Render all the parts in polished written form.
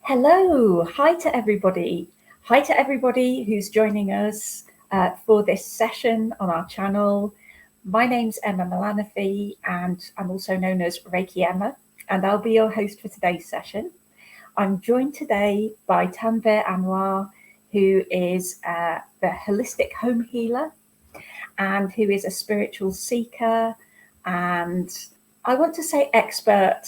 Hello, hi to everybody. Hi to everybody who's joining us for this session on our channel. My name's Emma Milanafi and I'm also known as Reiki Emma, and I'll be your host for today's session. I'm joined today by Tanvir Anwar, who is the holistic home healer and who is a spiritual seeker, and I want to say expert.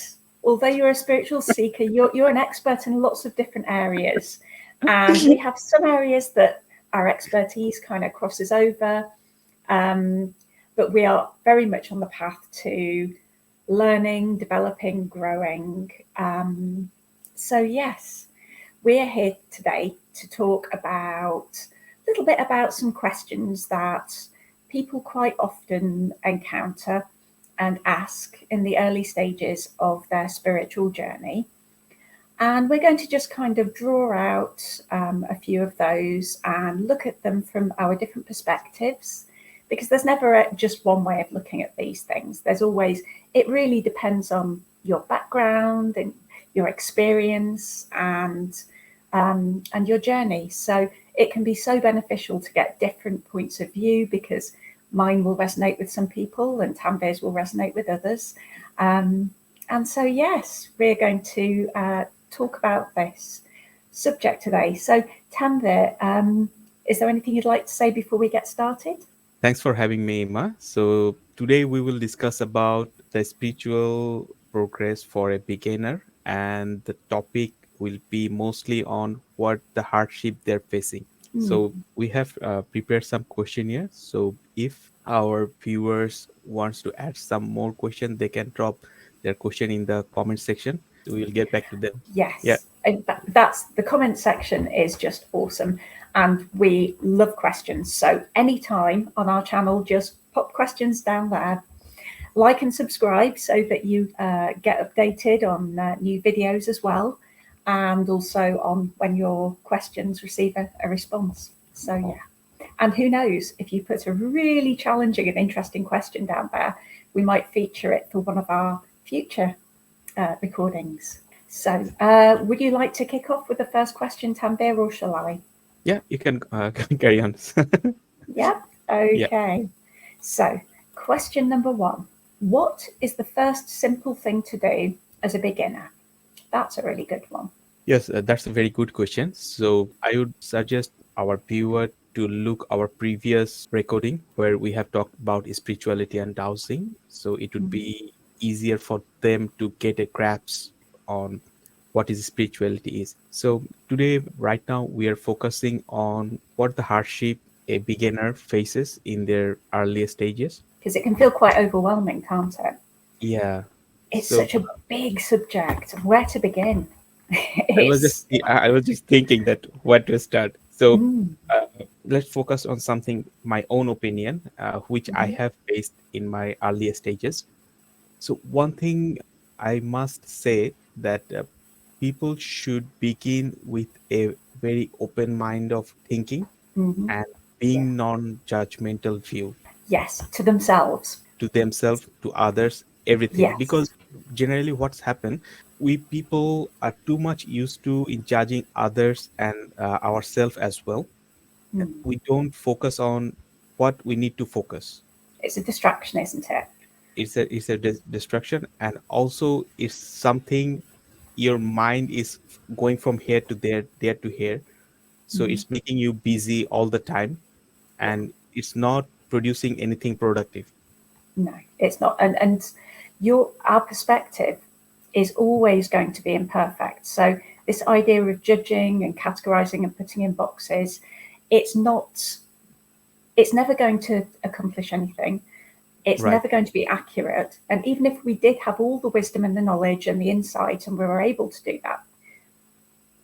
Although you're a spiritual seeker, you're an expert in lots of different areas. And we have some areas that our expertise kind of crosses over, but we are very much on the path to learning, developing, growing. So yes, we're here today to talk about a little bit about some questions that people quite often encounter and ask in the early stages of their spiritual journey. And we're going to just kind of draw out a few of those and look at them from our different perspectives, because there's never just one way of looking at these things. There's always, it really depends on your background and your experience and your journey. So it can be so beneficial to get different points of view, because mine will resonate with some people and Tanvir's will resonate with others. And so, yes, we're going to talk about this subject today. So, Tanvir, is there anything you'd like to say before we get started? Thanks for having me, Emma. So today we will discuss about the spiritual progress for a beginner, and the topic will be mostly on what the hardship they're facing. So we have prepared some questionnaires. So if our viewers wants to add some more question, they can drop their question in the comment section. So we'll get back to them. Yeah. Yes, that's the comment section is just awesome, and we love questions. So anytime on our channel, just pop questions down there, like and subscribe so that you get updated on new videos as well, and also on when your questions receive a response. So yeah, and who knows, if you put a really challenging and interesting question down there, we might feature it for one of our future recordings. So would you like to kick off with the first question, Tanvir, or shall I? Yeah, you can carry on. Yeah. Yeah. Okay. So question number one: what is the first simple thing to do as a beginner? That's a really good one. Yes, that's a very good question. So I would suggest our viewer to look our previous recording where we have talked about spirituality and dowsing. So it would be easier for them to get a grasp on what is spirituality is. So today, right now, we are focusing on what the hardship a beginner faces in their earlier stages. Because it can feel quite overwhelming, can't it? Yeah. It's So such a big subject. Where to begin? I was It's just I was just thinking that where to start. So mm, let's focus on something, my own opinion, which I mhm. have faced in my earlier stages. So one thing I must say that people should begin with a very open mind of thinking Mhm. and Yeah. being non-judgmental view Yes, to themselves. to themselves, to others, everything. Yes. Because generally what's happened, we people are too much used to in judging others and ourselves as well. Mm. We don't focus on what we need to focus. It's a distraction, isn't it? It's a distraction, and also it's something your mind is going from here to there, there to here. So Mhm. it's making you busy all the time, Yeah. and it's not producing anything productive. No, it's not. And your our perspective is always going to be imperfect. So this idea of judging and categorizing and putting in boxes, it's not. It's never going to accomplish anything. It's Right. never going to be accurate. And even if we did have all the wisdom and the knowledge and the insight, and we were able to do that,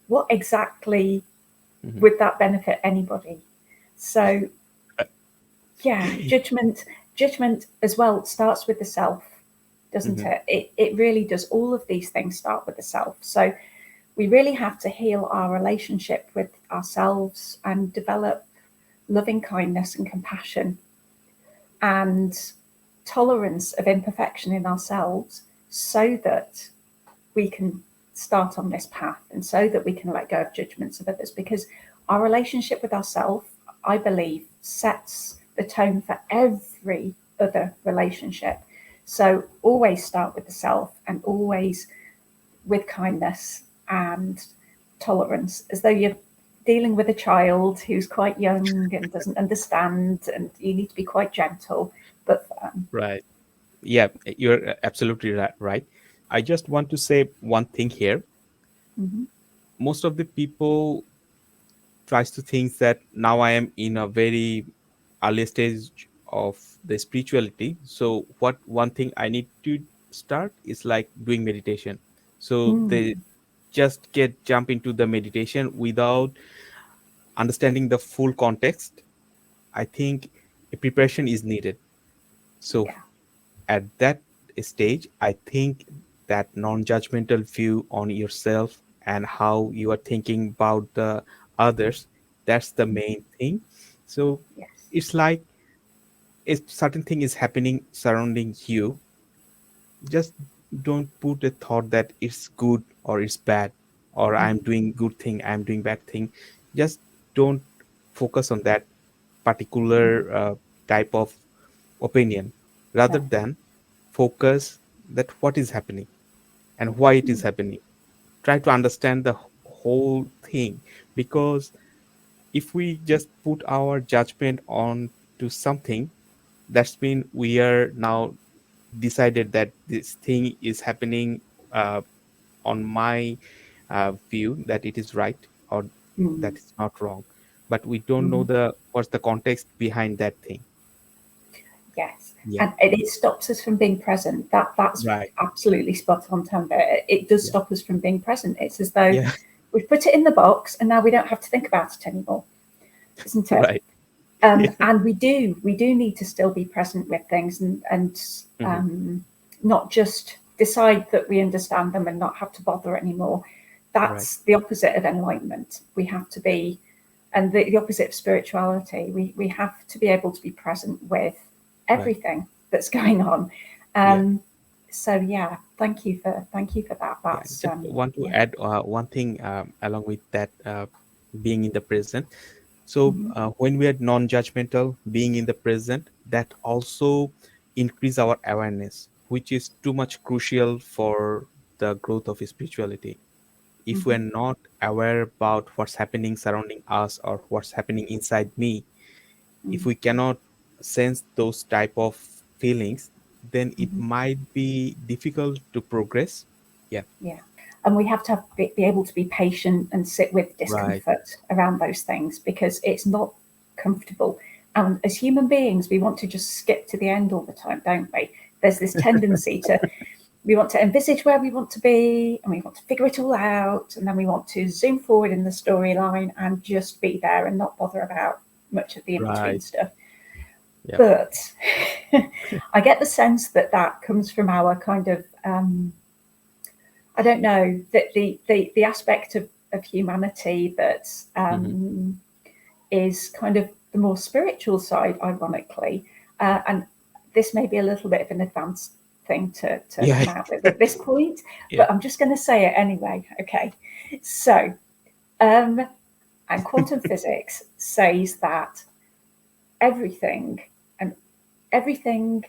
what exactly Mhm. would that benefit anybody? So Uh, yeah, judgment as well starts with the self, doesn't mhm. it? It really does. All of these things start with the self. So we really have to heal our relationship with ourselves and develop loving kindness and compassion and tolerance of imperfection in ourselves, so that we can start on this path, and so that we can let go of judgments of others, because our relationship with ourselves, I believe, sets the tone for every other relationship. So always start with the self, and always with kindness and tolerance, as though you're dealing with a child who's quite young and doesn't understand, and you need to be quite gentle but firm. Right. Yeah, you're absolutely right. I just want to say one thing here. Mm-hmm. Most of the people tries to think that now I am in a very early stage of the spirituality. So what one thing I need to start is like doing meditation. So they Mm, just get jump into the meditation without understanding the full context. I think a preparation is needed. So yeah. at that stage, I think that non-judgmental view on yourself and how you are thinking about the others, that's the main thing. So Yes. it's like a certain thing is happening surrounding you, just don't put a thought that it's good or it's bad, or I'm Mm, doing good thing, I'm doing bad thing. Just don't focus on that particular type of opinion, rather no. than focus that what is happening and why it is Mm, happening. Try to understand the whole thing, because if we just put our judgment on to something, that's mean we are now decided that this thing is happening uh, on my view that it is right, or that mm, is not wrong, but we don't know mm. the what's the context behind that thing. Yes, Yeah. and it stops us from being present. That's Right. absolutely spot on, Tanvir. It does Yeah. stop us from being present. It's as though Yeah. we've put it in the box, and now we don't have to think about it anymore, isn't it? Right. Yeah. And we do need to still be present with things, and Hmm. um, not just decide that we understand them and not have to bother anymore. Right. That's the opposite of enlightenment. We have to be, and the opposite of spirituality. We have to be able to be present with Right. everything that's going on. Yeah. Um, so yeah, thank you for that. Yeah, That's just want to yeah. add one thing along with that, being in the present. So Mm-hmm. when we are non-judgmental, being in the present, that also increase our awareness, which is too much crucial for the growth of spirituality. If Mm-hmm. we're not aware about what's happening surrounding us or what's happening inside me, if we cannot sense those type of feelings, then it Mm-hmm. might be difficult to progress. Yeah. Yeah. And we have to be able to be patient and sit with Right. discomfort around those things, because it's not comfortable. And as human beings, we want to just skip to the end all the time, don't we? There's this tendency to, we want to envisage where we want to be, and we want to figure it all out. And then we want to zoom forward in the storyline and just be there and not bother about much of the in between Right. stuff. Yeah. But I get the sense that that comes from our kind of I don't know, that the aspect of humanity that Hmm. is kind of the more spiritual side, ironically, and this may be a little bit of an advanced thing to Yeah. come out with at this point, Yeah. but I'm just going to say it anyway. Okay, so um, and quantum physics says that everything and everything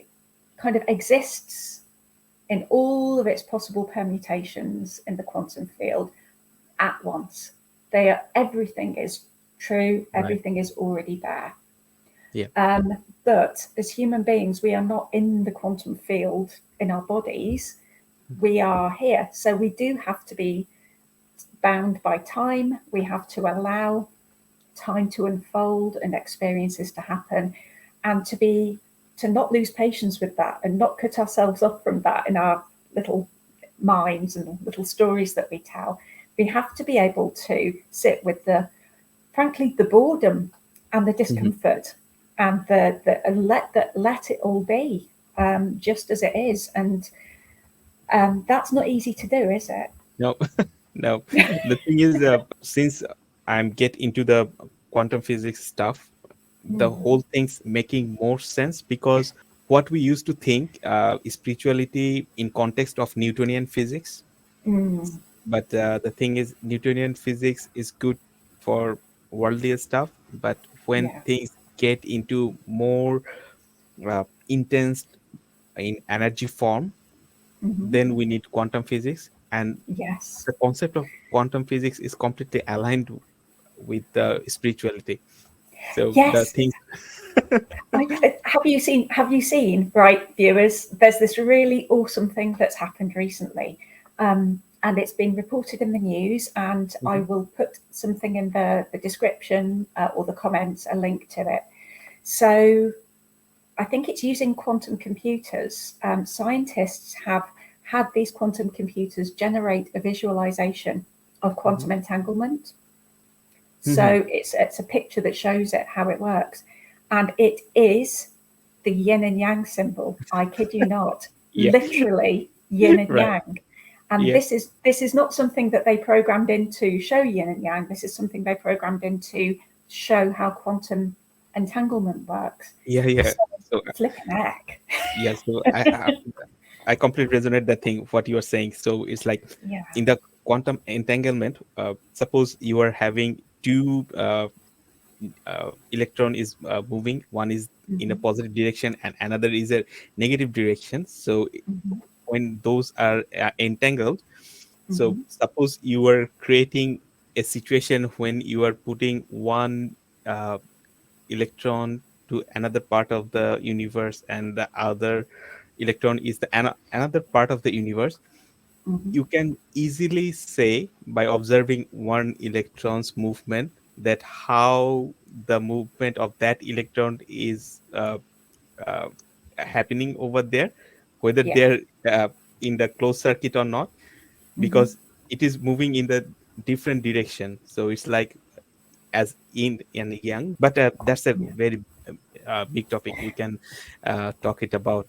kind of exists in all of its possible permutations in the quantum field at once. Everything is true, Right. everything is already there. Yeah. But as human beings, we are not in the quantum field in our bodies. We are here. So we do have to be bound by time. We have to allow time to unfold and experiences to happen, and to not lose patience with that and not cut ourselves off from that in our little minds and little stories that we tell. We have to be able to sit with frankly, the boredom and the Hmm. discomfort, and let it all be, just as it is. And that's not easy to do, is it? No. No. The thing is, since I'm get into the quantum physics stuff, the Mm, whole thing's making more sense, because what we used to think spirituality in context of Newtonian physics, mm, But the thing is, Newtonian physics is good for worldly stuff, but when Yeah. things get into more intense in energy form, Hmm. then we need quantum physics. And Yes. the concept of quantum physics is completely aligned with the spirituality. So the Yes. things. Have you seen, right, viewers? There's this really awesome thing that's happened recently, and it's been reported in the news. And I Mhm, will put something in the description or the comments, a link to it. So I think it's using quantum computers. Scientists have had these quantum computers generate a visualization of mhm, quantum entanglement. mhm. So it's a picture that shows it how it works, and it is the yin and yang symbol. I kid you not, Yeah. literally yin and Right. yang. And Yeah. this is not something that they programmed in to show yin and yang. This is something they programmed in to show how quantum entanglement works. Yeah. Yeah. So So flipping heck. yeah. So I completely resonate that thing what you are saying. So it's like Yeah. in the quantum entanglement. Suppose you are having two electron is moving. One is in a Hmm. positive direction and another is a negative direction. So Hmm. when those are entangled, so Hmm. suppose you are creating a situation when you are putting one uh, electron to another part of the universe and the other electron is the another part of the universe. Hmm. You can easily say by observing one electron's movement that how the movement of that electron is uh, happening over there, whether Yeah. they're in the closed circuit or not, Hmm. because it is moving in the different direction. So it's like as yin and yang, but that's a Yeah. very big topic. We can talk it about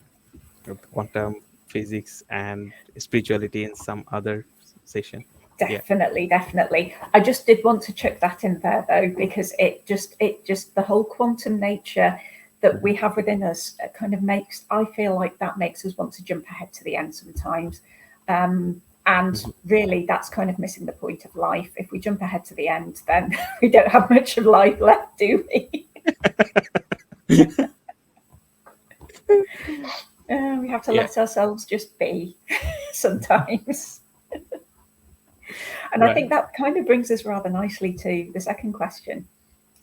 quantum physics and spirituality in some other session. Yeah. Definitely, definitely. I just did want to chuck that in there though, because it just the whole quantum nature that Mhm. we have within us kind of makes, I feel like that makes us want to jump ahead to the end sometimes. And Mhm. really that's kind of missing the point of life. If we jump ahead to the end, then we don't have much of life left, do we? We have to Yeah. let ourselves just be sometimes. And I Right. think that kind of brings us rather nicely to the second question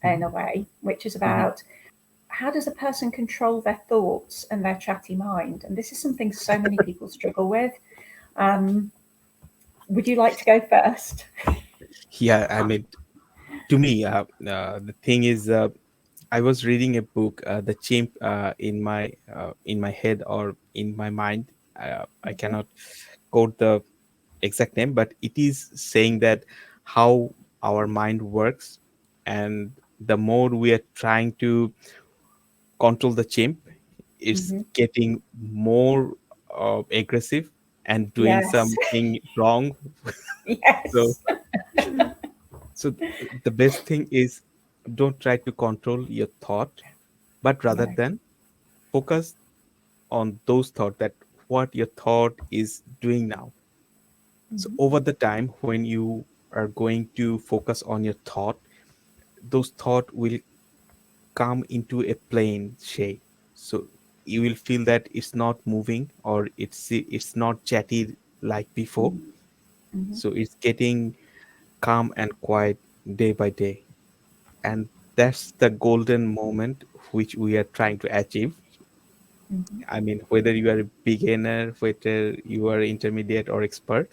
in Mhm. a way, which is Mhm. about how does a person control their thoughts and their chatty mind? And this is something so many people struggle with. Um, would you like to go first? Yeah. I mean, to me, the thing is, I was reading a book, The Chimp, in my head or in my mind. I Okay. cannot quote the exact name, but it is saying that how our mind works, and the more we are trying to control the chimp, it's Hmm. getting more aggressive and doing Yes. something wrong. So, Yes. the best thing is don't try to control your thought, but rather No. than focus on those thoughts that what your thought is doing now. So Hmm. over the time when you are going to focus on your thought, those thought will come into a plane shape. So you will feel that it's not moving or it's not chatty like before. Hmm. So it's getting calm and quiet day by day. And that's the golden moment which we are trying to achieve. Hmm. I mean, whether you are a beginner, whether you are intermediate or expert,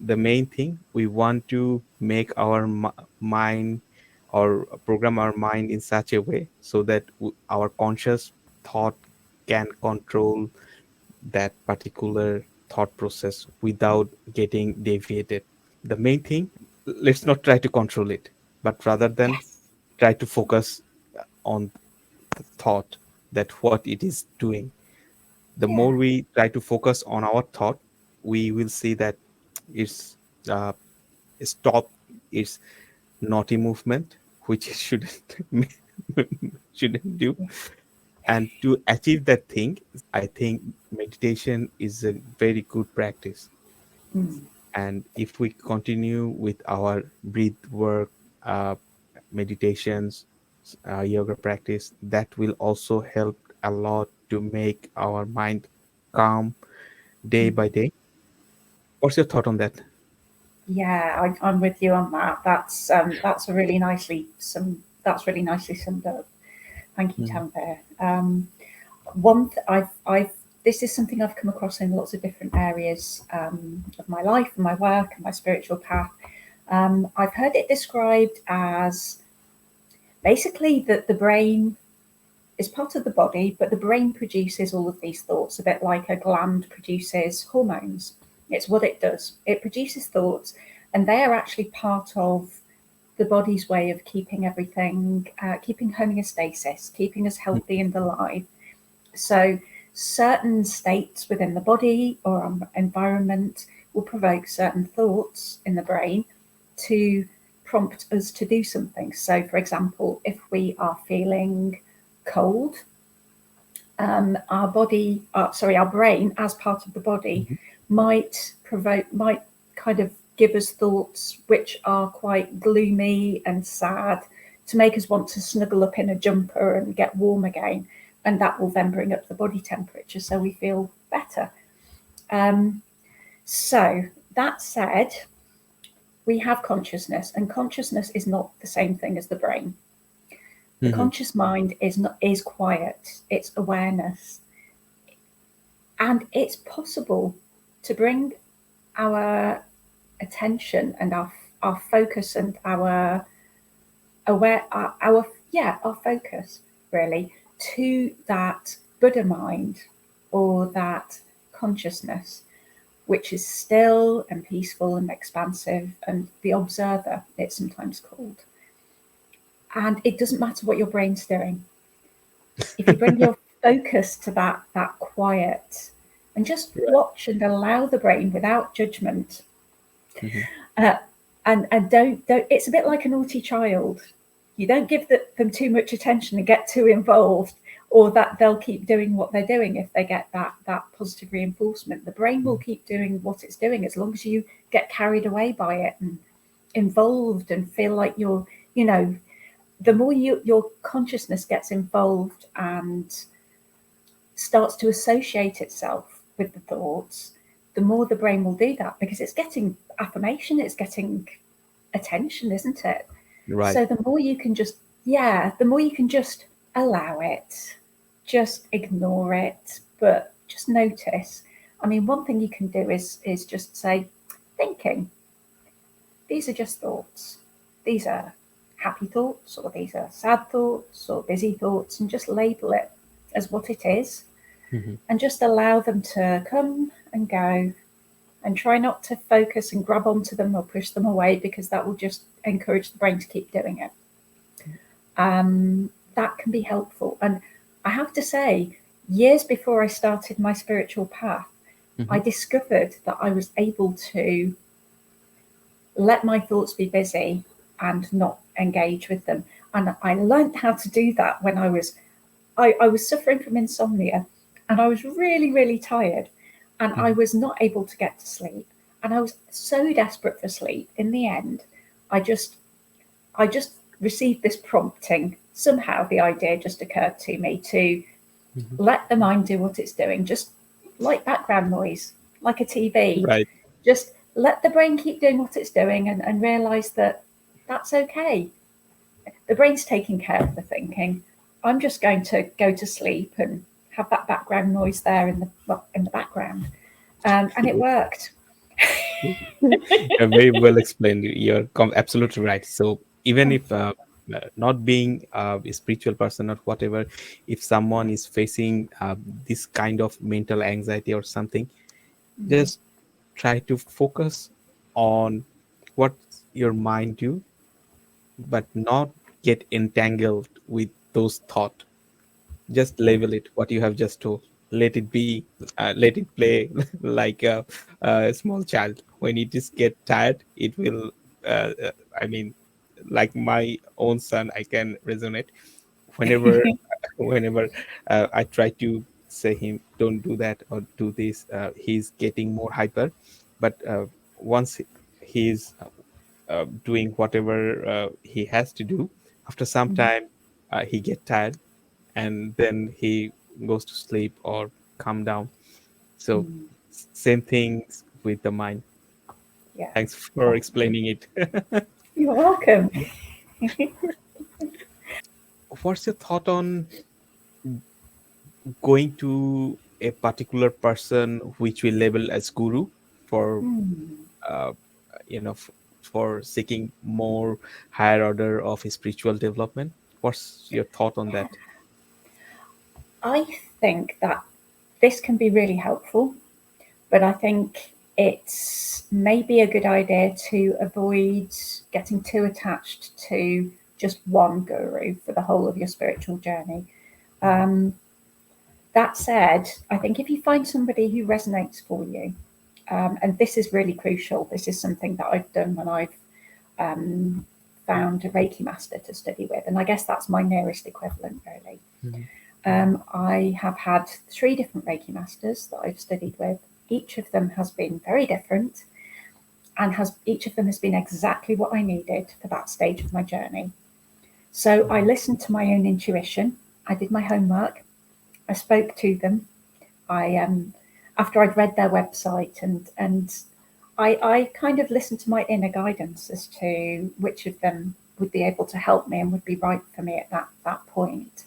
the main thing we want to make our mind or program our mind in such a way so that our conscious thought can control that particular thought process without getting deviated. The main thing, let's not try to control it, but rather than Yes. try to focus on the thought that what it is doing. The Yeah. more we try to focus on our thought, we will see that it's uh, stop its naughty movement, which it shouldn't shouldn't do. Yeah. And to achieve that thing, I think meditation is a very good practice. Mm. And if we continue with our breath work, uh, meditations, yoga practice, that will also help a lot to make our mind calm day by day. What's your thought on that? Yeah, I'm with you on that. That's a really nicely that's really nicely summed up. Thank you, Mhm. Tanvir. I've this is something I've come across in lots of different areas of my life and my work and my spiritual path. I've heard it described as basically that the brain is part of the body, but the brain produces all of these thoughts, a bit like a gland produces hormones. It's what it does. It produces thoughts, and they are actually part of the body's way of keeping everything, keeping homeostasis, keeping us healthy and alive. So, certain states within the body or environment will provoke certain thoughts in the brain to prompt us to do something. So, for example, if we are feeling cold, our brain, as part of the body, Mhm. might kind of give us thoughts which are quite gloomy and sad to make us want to snuggle up in a jumper and get warm again, and that will then bring up the body temperature so we feel better. Um, so that said, we have consciousness, and consciousness is not the same thing as the brain. The Mhm. conscious mind is quiet, it's awareness, and it's possible to bring our attention and our focus and our focus really to that Buddha mind or that consciousness, which is still and peaceful and expansive, and the observer, it's sometimes called. And it doesn't matter what your brain's doing. If you bring your focus to that quiet and just Right. watch and allow the brain without judgment, Mhm. uh, and don't it's a bit like a naughty child. You don't give them too much attention and get too involved, or that they'll keep doing what they're doing. If they get that positive reinforcement, the brain will Mhm. keep doing what it's doing as long as you get carried away by it and involved and feel like you're, you know, the more your consciousness gets involved and starts to associate itself with the thoughts, the more the brain will do that because it's getting affirmation, it's getting attention, isn't it? Right. So the more you can just, yeah, the more you can just allow it, just ignore it, but just notice. I mean, one thing you can do is just say, thinking. These are just thoughts. These are happy thoughts, or these are sad thoughts, or busy thoughts, and just label it as what it is, Mhm. and just allow them to come and go, and try not to focus and grab onto them or push them away because that will just encourage the brain to keep doing it. That can be helpful. And I have to say, years before I started my spiritual path, I Mhm. discovered that I was able to let my thoughts be busy and not engage with them. And I learned how to do that when I was suffering from insomnia, and I was really, really tired, and I Mhm. was not able to get to sleep. And I was so desperate for sleep. In the end, I just I just received this prompting. Somehow the idea just occurred to me to Mhm. let the mind do what it's doing, just like background noise, like a TV. Right. Just let the brain keep doing what it's doing and realize that that's okay. The brain's taking care of the thinking. I'm just going to go to sleep and have that background noise there in the background, and it worked. Very well explained. You're absolutely right. So even if not being a spiritual person or whatever, if someone is facing this kind of mental anxiety or something, Mm. just try to focus on what your mind do, but not get entangled with those thoughts. Just Yeah. label it what you have just told. Let it be, let it play like a small child. When it is get tired, it will I mean, like my own son, I can resonate whenever whenever I try to say him don't do that or do this, he's getting more hyper. But once he's doing whatever he has to do, after some mm, time he get tired, and then he goes to sleep or calm down. So mm. same things with the mind. Yeah, Thanks for definitely. explaining it. You're welcome. What's your thought on going to a particular person which we label as guru for Mm. uh, you know f- for seeking more higher order of spiritual development? What's your thought on that? I think that this can be really helpful, but I think it's maybe a good idea to avoid getting too attached to just one guru for the whole of your spiritual journey. Um, that said, I think if you find somebody who resonates for you, and this is really crucial, this is something that I've done when I've um, found a Reiki master to study with, and I guess that's my nearest equivalent, really. Mhm. I have had 3 different Reiki masters that I've studied with. Each of them has been very different, and has each of them has been exactly what I needed for that stage of my journey. So I listened to my own intuition. I did my homework. I spoke to them. I after I'd read their website, and I kind of listened to my inner guidance as to which of them would be able to help me and would be right for me at that point.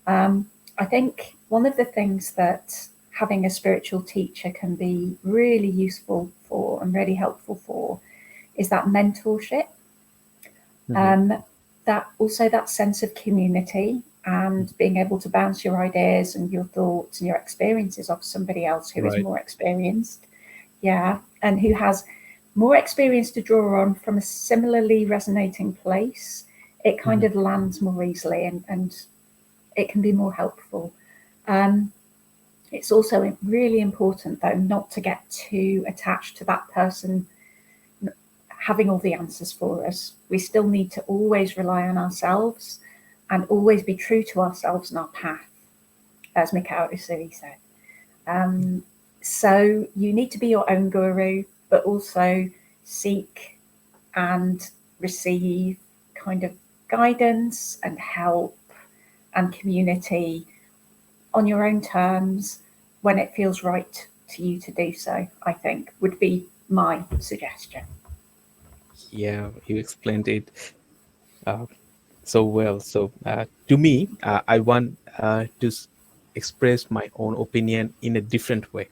Um, I think one of the things that having a spiritual teacher can be really useful for and really helpful for is that mentorship, Mhm. um, that also that sense of community and being able to bounce your ideas and your thoughts and your experiences off somebody else who is Right. more experienced, yeah, and who has more experience to draw on from a similarly resonating place. It kind Mhm. of lands more easily, and it can be more helpful. Um, it's also really important, though, not to get too attached to that person having all the answers for us. We still need to always rely on ourselves and always be true to ourselves and our path, as Mikao Usui said. Um, so you need to be your own guru, but also seek and receive kind of guidance and help and community on your own terms when it feels right to you to do so, I think would be my suggestion. Yeah, you explained it uh, so well. So to me, I want to express my own opinion in a different way.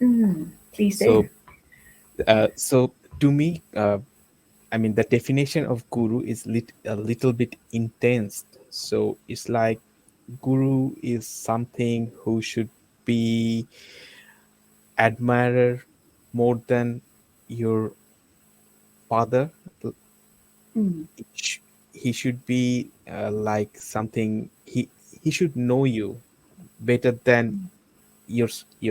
Mm, please do. So so to me, I mean, the definition of guru is a little bit intense. So it's like guru is something who should be admirer more than your father. Mm, Sh- he should be like something, he should know you better than your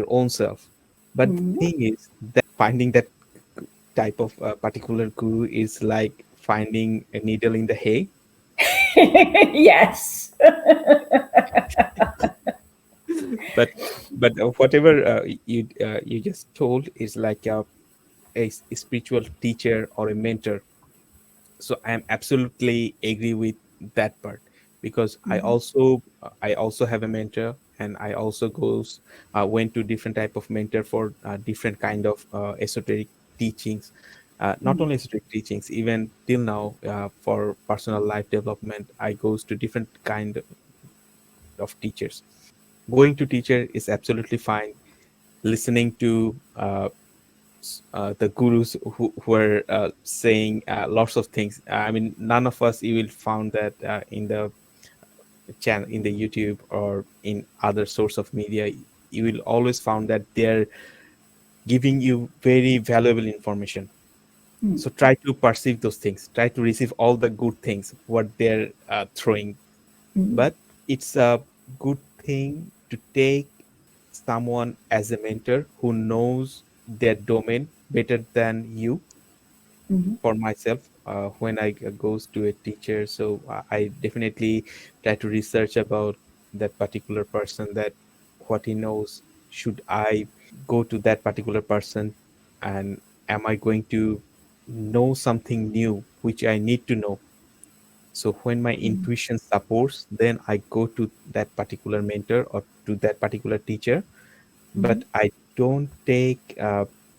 own self. But the mm. thing is that finding that type of particular guru is like finding a needle in the hay. Yes. but whatever you just told is like a spiritual teacher or a mentor. So I am absolutely agree with that part, because Mm, I also have a mentor, and I also went to different type of mentor for different kind of esoteric teachings, not mm, only esoteric teachings, even till now for personal life development I goes to different kind of teachers. Going to teacher is absolutely fine. Listening to the gurus who are saying lots of things. I mean, none of us you will found that in the channel, in the YouTube or in other source of media. You will always found that they're giving you very valuable information. mm, So try to perceive those things. Try to receive all the good things what they're throwing. mm, But it's a good thing to take someone as a mentor who knows their domain better than you. mm, For myself, when I goes to a teacher, so I definitely try to research about that particular person, that what he knows, should I go to that particular person, and am I going to know something new which I need to know? So when my Mm. intuition supports, then I go to that particular mentor or to that particular teacher. Mhm. But I don't take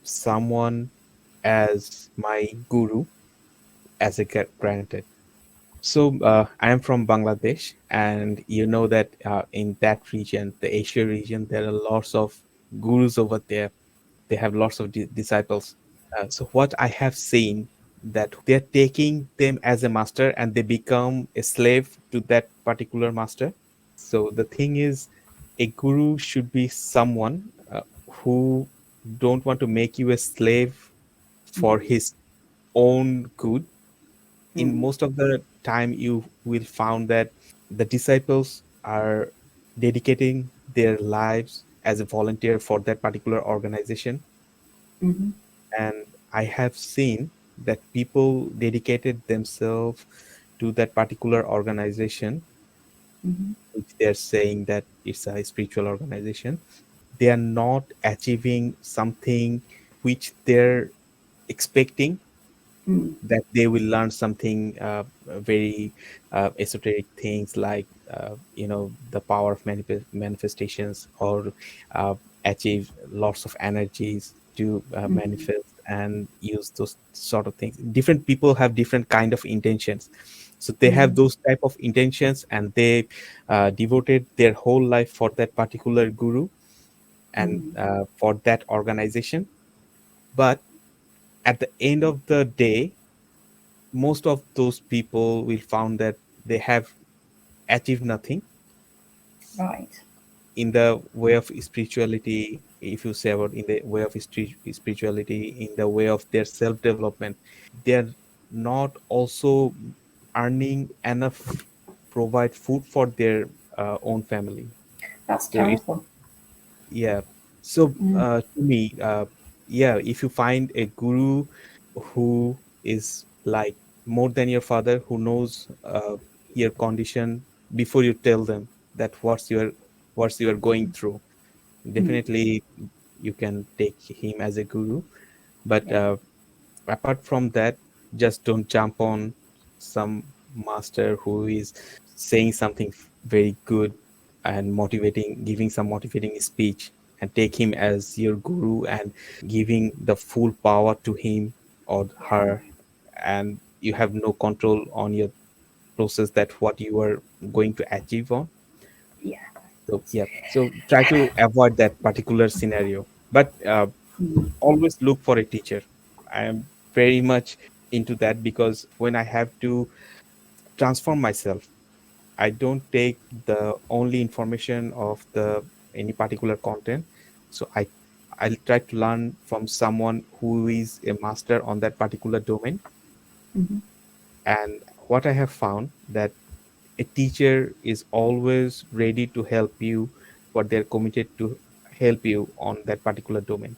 someone as my guru as a granted. So I am from Bangladesh, and you know that in that region, the Asia region, there are lots of gurus over there. They have lots of disciples. So what I have seen, that they're taking them as a master and they become a slave to that particular master. So the thing is, a guru should be someone who don't want to make you a slave for Mm. his own good. In Mm. most of the time, you will found that the disciples are dedicating their lives as a volunteer for that particular organization. Mhm. And I have seen that people dedicated themselves to that particular organization, Mhm. which they're saying that it's a spiritual organization. They are not achieving something which they're expecting, Mm. that they will learn something very esoteric things like the power of manifestations, or uh, achieve lots of energies to Mm. manifest and use those sort of things. Different people have different kind of intentions, so they have Mhm. those type of intentions, and they devoted their whole life for that particular guru and Mm. for that organization. But at the end of the day, most of those people will found that they have achieved nothing Right. in the way of spirituality. If you say about in the way of spirituality, in the way of their self development, they're not also earning enough provide food for their own family. That's So it's, terrible. yeah. So Mm. to me, yeah, if you find a guru who is like more than your father, who knows your condition before you tell them that what's you are going through, Mm. definitely you can take him as a guru. But Yeah. apart from that, just don't jump on some master who is saying something very good and motivating, giving some motivating speech, and take him as your guru and giving the full power to him or Yeah. her, and you have no control on your process, that what you are going to achieve on. Yeah. So yeah, so try to avoid that particular scenario, but Mm. always look for a teacher. I am very much into that, because when I have to transform myself, I don't take the only information of the any particular content. So I'll try to learn from someone who is a master on that particular domain. Mhm. And what I have found, that a teacher is always ready to help you, what they're committed to help you on that particular domain,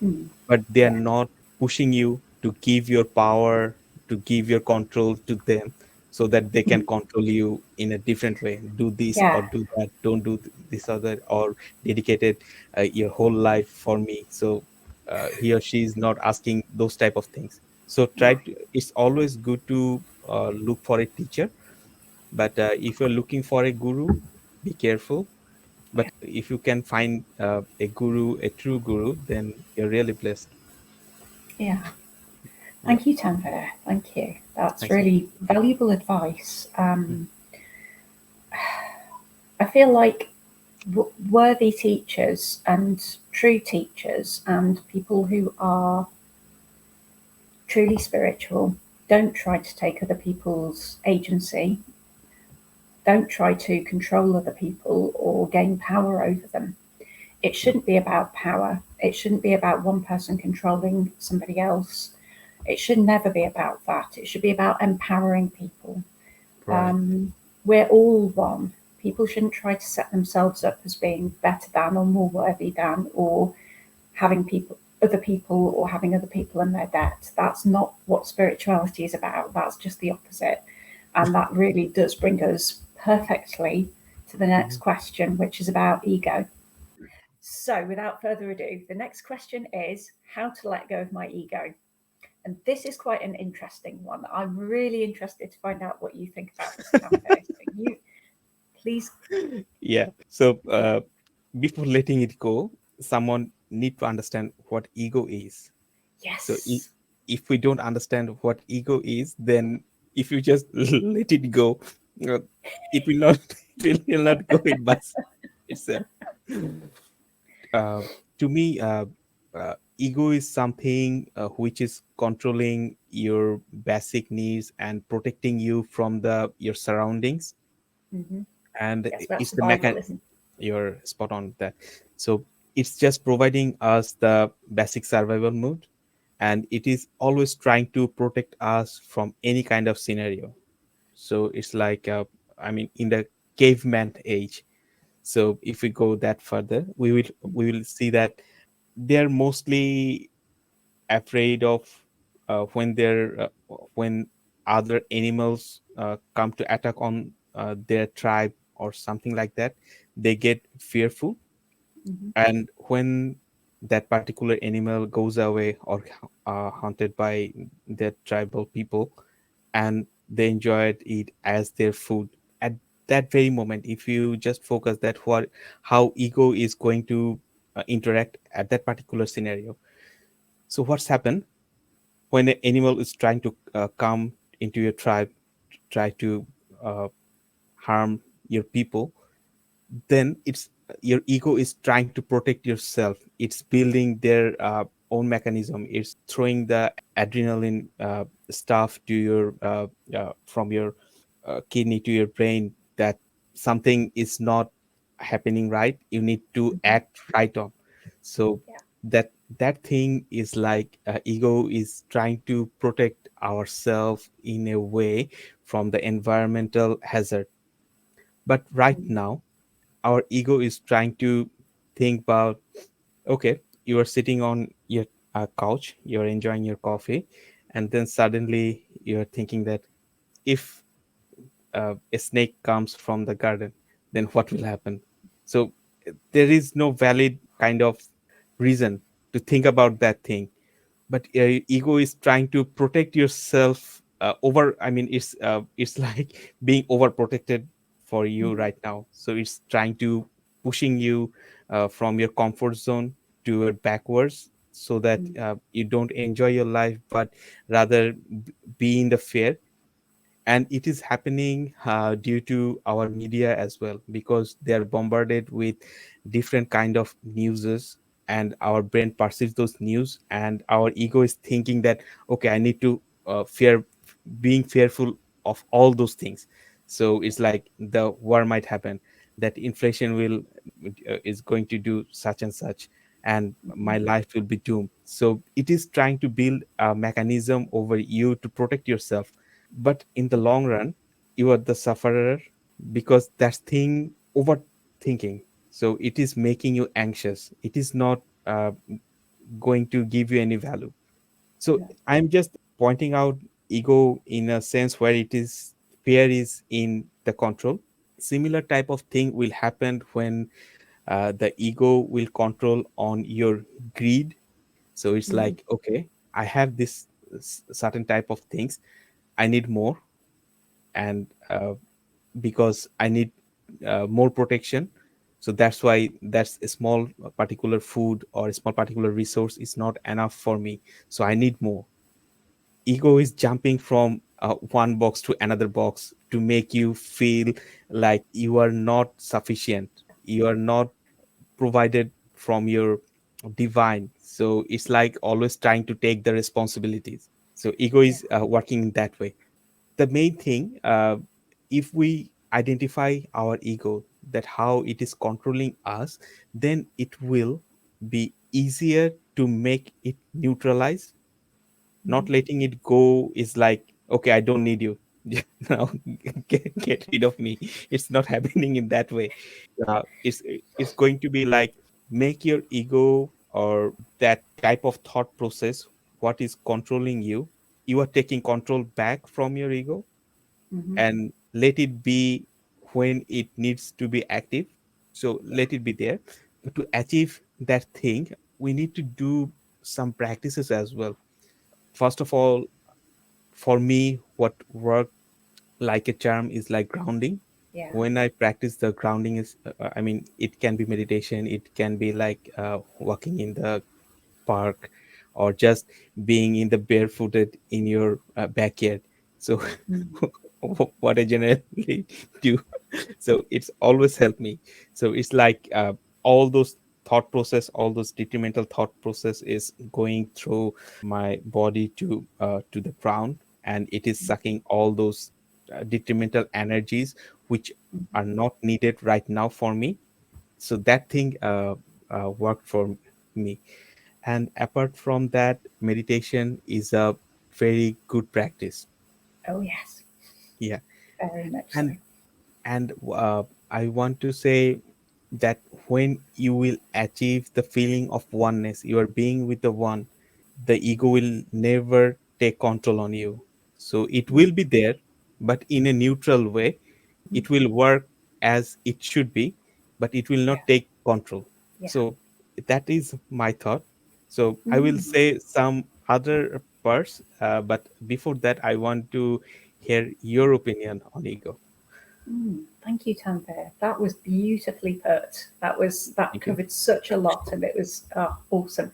Mm. but they are Yeah. not pushing you to give your power, to give your control to them, so that they can Mm. control you in a different way. Do this Yeah. or do that, don't do this or that, or dedicated your whole life for me. So he or she is not asking those type of things. So try Right. to, it's always good to look for a teacher, but if you're looking for a guru, be careful. But Yeah. if you can find a guru, a true guru, then you're really blessed. Yeah. Yeah. Thank you, Tanvir. Thank you. That's Thanks. really valuable advice. Mm. I feel like worthy teachers and true teachers and people who are truly spiritual don't try to take other people's agency, don't try to control other people or gain power over them. It Yeah. shouldn't be about power. It shouldn't be about one person controlling somebody else. It should never be about that. It should be about empowering people. Right. Um, we're all one. People shouldn't try to set themselves up as being better than or more worthy than, or having other people, or having other people in their debt. That's not what spirituality is about. That's just the opposite. And that really does bring us perfectly to the Mhm. next question, which is about ego. So, without further ado, the next question is how to let go of my ego. And this is quite an interesting one. I'm really interested to find out what you think about this, Tanvir. So, you please, Yeah. So before letting it go, someone need to understand what ego is. So yes. if we don't understand what ego is, then if you just let it go, uh, it will not it will not go in by itself. Uh, to me, ego is something which is controlling your basic needs and protecting you from the your surroundings, Mm-hmm. and Yes, that's it's the the Bible, isn't you're spot on with that. So it's just providing us the basic survival mode, and it is always trying to protect us from any kind of scenario. So it's like I mean, in the caveman age. So if we go that further, it? we will see that they're mostly afraid of when other animals come to attack on their tribe or something like that. They get fearful, Mm-hmm. and when that particular animal goes away or hunted by their tribal people, and they enjoyed it as their food at that very moment, if you just focus that what how ego is going to interact at that particular scenario. So what's happened when an animal is trying to come into your tribe, try to uh, harm your people, then it's your ego is trying to protect yourself. It's building their own mechanism. It's throwing the adrenaline stuff to your from your kidney to your brain, that something is not happening right, you need to Mm-hmm. act right on. So Yeah. that thing is like ego is trying to protect ourselves in a way from the environmental hazard. But right Mm-hmm. now our ego is trying to think about, okay, you are sitting on your couch, you're enjoying your coffee, and then suddenly you're thinking that if a snake comes from the garden, then what will happen? So there is no valid kind of reason to think about that thing, but ego is trying to protect yourself over, I mean, it's like being overprotected for you Mm-hmm. right now. So it's trying to pushing you from your comfort zone toward backwards, so that you don't enjoy your life, but rather be in the fear. And it is happening due to our media as well, because they are bombarded with different kind of newses, and our brain perceives those news, and our ego is thinking that, okay, I need to fear, being fearful of all those things. So it's like the war might happen, that inflation will is going to do such and such, and Mm-hmm. my life will be doomed. So it is trying to build a mechanism over you to protect yourself, but in the long run you are the sufferer, because that's thing overthinking. So it is making you anxious, it is not going to give you any value. So Yeah. I'm just pointing out ego in a sense where it is fear is in the control. Similar type of thing will happen when the ego will control on your greed. So it's Mm-hmm. like, okay, I have this certain type of things, I need more, and because I need more protection. So that's why that's a small particular food or a small particular resource is not enough for me. So I need more. Ego is jumping from one box to another box to make you feel like you are not sufficient. You are not provided from your divine. So it's like always trying to take the responsibilities. So ego Yeah. is working in that way. The main thing, if we identify our ego, that how it is controlling us, then it will be easier to make it neutralize. Mm-hmm. Not letting it go is like, okay, I don't need you. Now get rid of me. It's not happening in that way. It's going to be like, make your ego or that type of thought process, what is controlling you, you are taking control back from your ego, Mm-hmm. and let it be when it needs to be active. So let it be there. to achieve that thing, we need to do some practices as well. First of all, for me, what worked like a charm is like grounding. Yeah. When I practice the grounding is, I mean, it can be meditation, it can be like walking in the park, or just being in the barefooted in your backyard. So Mm. what I generally do, so it's always helped me. So it's like all those all those detrimental thought process is going through my body to the ground, and it is sucking all those detrimental energies which Mhm. are not needed right now for me. So that thing worked for me. And apart from that, meditation is a very good practice. Oh, yes, Yeah. very much so. And I want to say that when you will achieve the feeling of oneness, you are being with the one, the ego will never take control on you. So it Mm. will be there, but in a neutral way. Mm. It will work as it should be, but it will Yeah, not take control. yeah. So that is my thought. So I will Mm. say some other parts, but before that, I want to hear your opinion on ego. Thank you, Tanvir. That was beautifully put. That Thank you. covered such a lot, and it was awesome.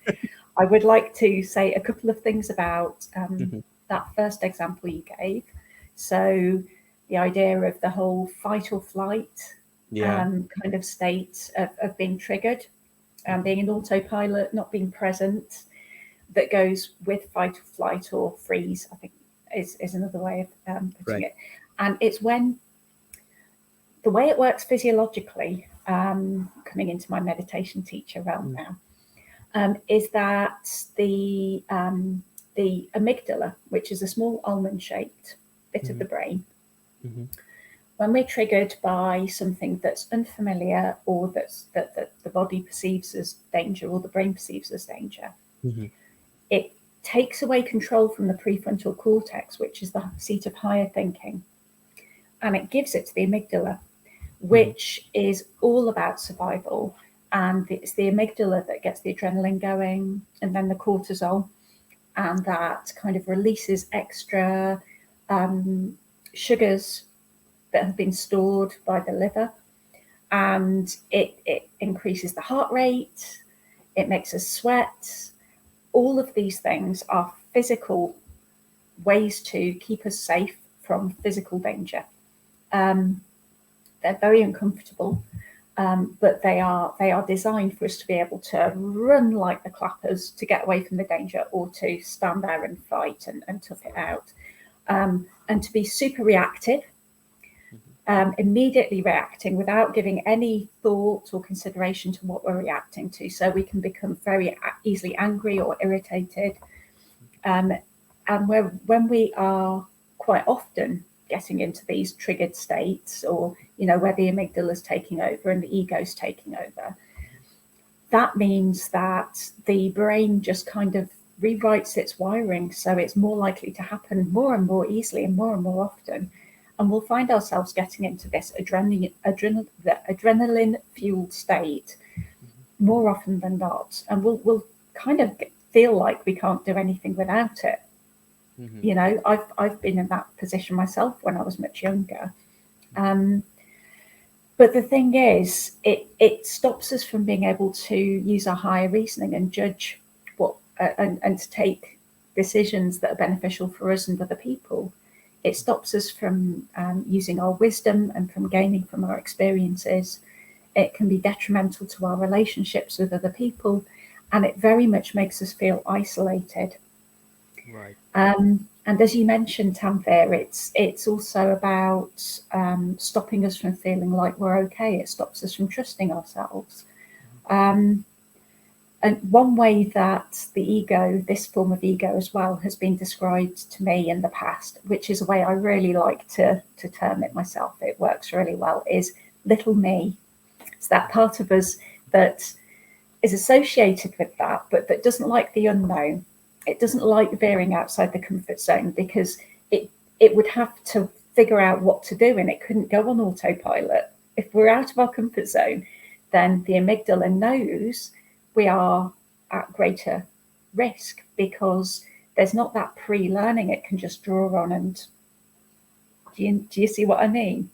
I would like to say a couple of things about Mhm. that first example you gave. So, the idea of the whole fight or flight Yeah. kind of state of being triggered and being in autopilot, not being present, that goes with fight or flight or freeze, I think is another way of putting Right. it. And it's when the way it works physiologically, coming into my meditation teacher realm Mm. now, is that the amygdala, which is a small almond-shaped bit of the Mhm. brain, Mhm. when we're triggered by something that's unfamiliar or that the body perceives as danger or the brain perceives as danger, Mhm. it takes away control from the prefrontal cortex, which is the seat of higher thinking, and it gives it to the amygdala, Mhm. which is all about survival. And it's the amygdala that gets the adrenaline going, and then the cortisol, and that kind of releases extra um, sugars that have been stored by the liver. And it increases the heart rate, it makes us sweat. All of these things are physical ways to keep us safe from physical danger. Um, they're very uncomfortable, but they are designed for us to be able to run like the clappers to get away from the danger, or to stand there and fight and tough it out, and to be super reactive, Mhm. immediately reacting without giving any thought or consideration to what we're reacting to. So we can become very easily angry or irritated, um, and when we are quite often getting into these triggered states, or where the amygdala is taking over and the ego's taking over, that means that the brain just kind of rewrites its wiring, so it's more likely to happen more and more easily and more often, and we'll find ourselves getting into this adrenaline fueled state more often than not, and we'll kind of feel like we can't do anything without it. Mhm. I've been in that position myself when I was much younger. Um, but the thing is, it stops us from being able to use our higher reasoning and judge what and to take decisions that are beneficial for us and other people. It stops us from using our wisdom and from gaining from our experiences. It can be detrimental to our relationships with other people, and it very much makes us feel isolated. Right. And as you mentioned, Tanvir, it's also about stopping us from feeling like we're okay. It stops us from trusting ourselves. Um, and one way that the ego, this form of ego as well, has been described to me in the past, which is a way I really like to term it myself, it works really well, is little me. It's that part of us that is associated with that, but that doesn't like the unknown. It doesn't like veering outside the comfort zone, because it would have to figure out what to do, and it couldn't go on autopilot. If we're out of our comfort zone, then the amygdala knows we are at greater risk, because there's not that pre-learning it can just draw on. And do you see what I mean?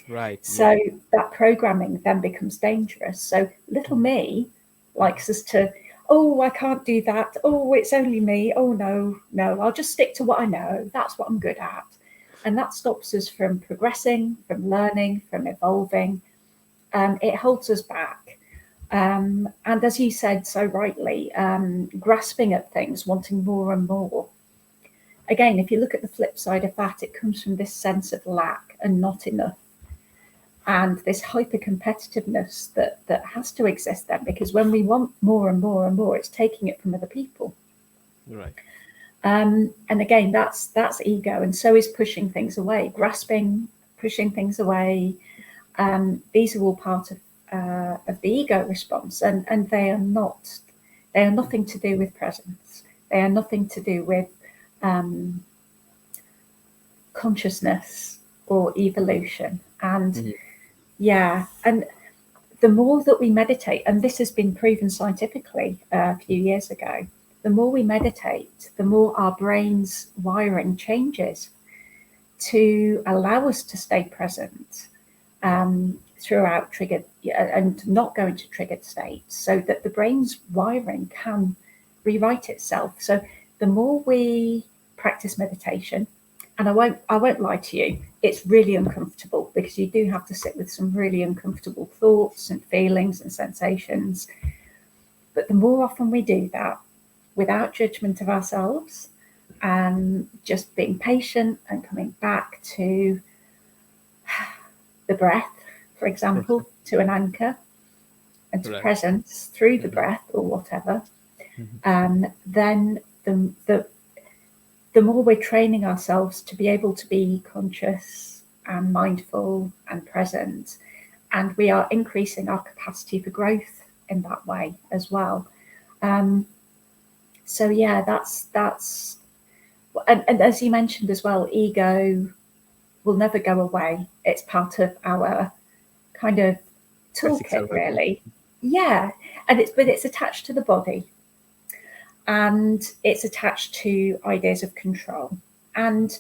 Right. So that programming then becomes dangerous. So little me likes us to, oh, I can't do that. Oh, it's only me. Oh, no, I'll just stick to what I know. That's what I'm good at. And that stops us from progressing, from learning, from evolving. It holds us back. And as you said so rightly, grasping at things, wanting more and more. Again, if you look at the flip side of that, it comes from this sense of lack and not enough. And this hyper competitiveness that has to exist then, because when we want more and more and more, it's taking it from other people. Right. And again, that's ego, and so is pushing things away, grasping, pushing things away. These are all part of the ego response, and they are nothing to do with presence. They are nothing to do with consciousness or evolution. And and the more that we meditate, and this has been proven scientifically a few years ago, the more we meditate, the more our brain's wiring changes to allow us to stay present throughout triggered and not go into triggered states, so that the brain's wiring can rewrite itself. So the more we practice meditation, and I won't lie to you, it's really uncomfortable, because you do have to sit with some really uncomfortable thoughts and feelings and sensations. But the more often we do that, without judgment of ourselves, and just being patient and coming back to the breath, for example, to an anchor, and to presence through the breath or whatever, then the more we're training ourselves to be able to be conscious and mindful and present, and we are increasing our capacity for growth in that way as well. So yeah, that's and as you mentioned as well, ego will never go away. It's part of our kind of toolkit, really. Yeah, and it's attached to the body, and it's attached to ideas of control. And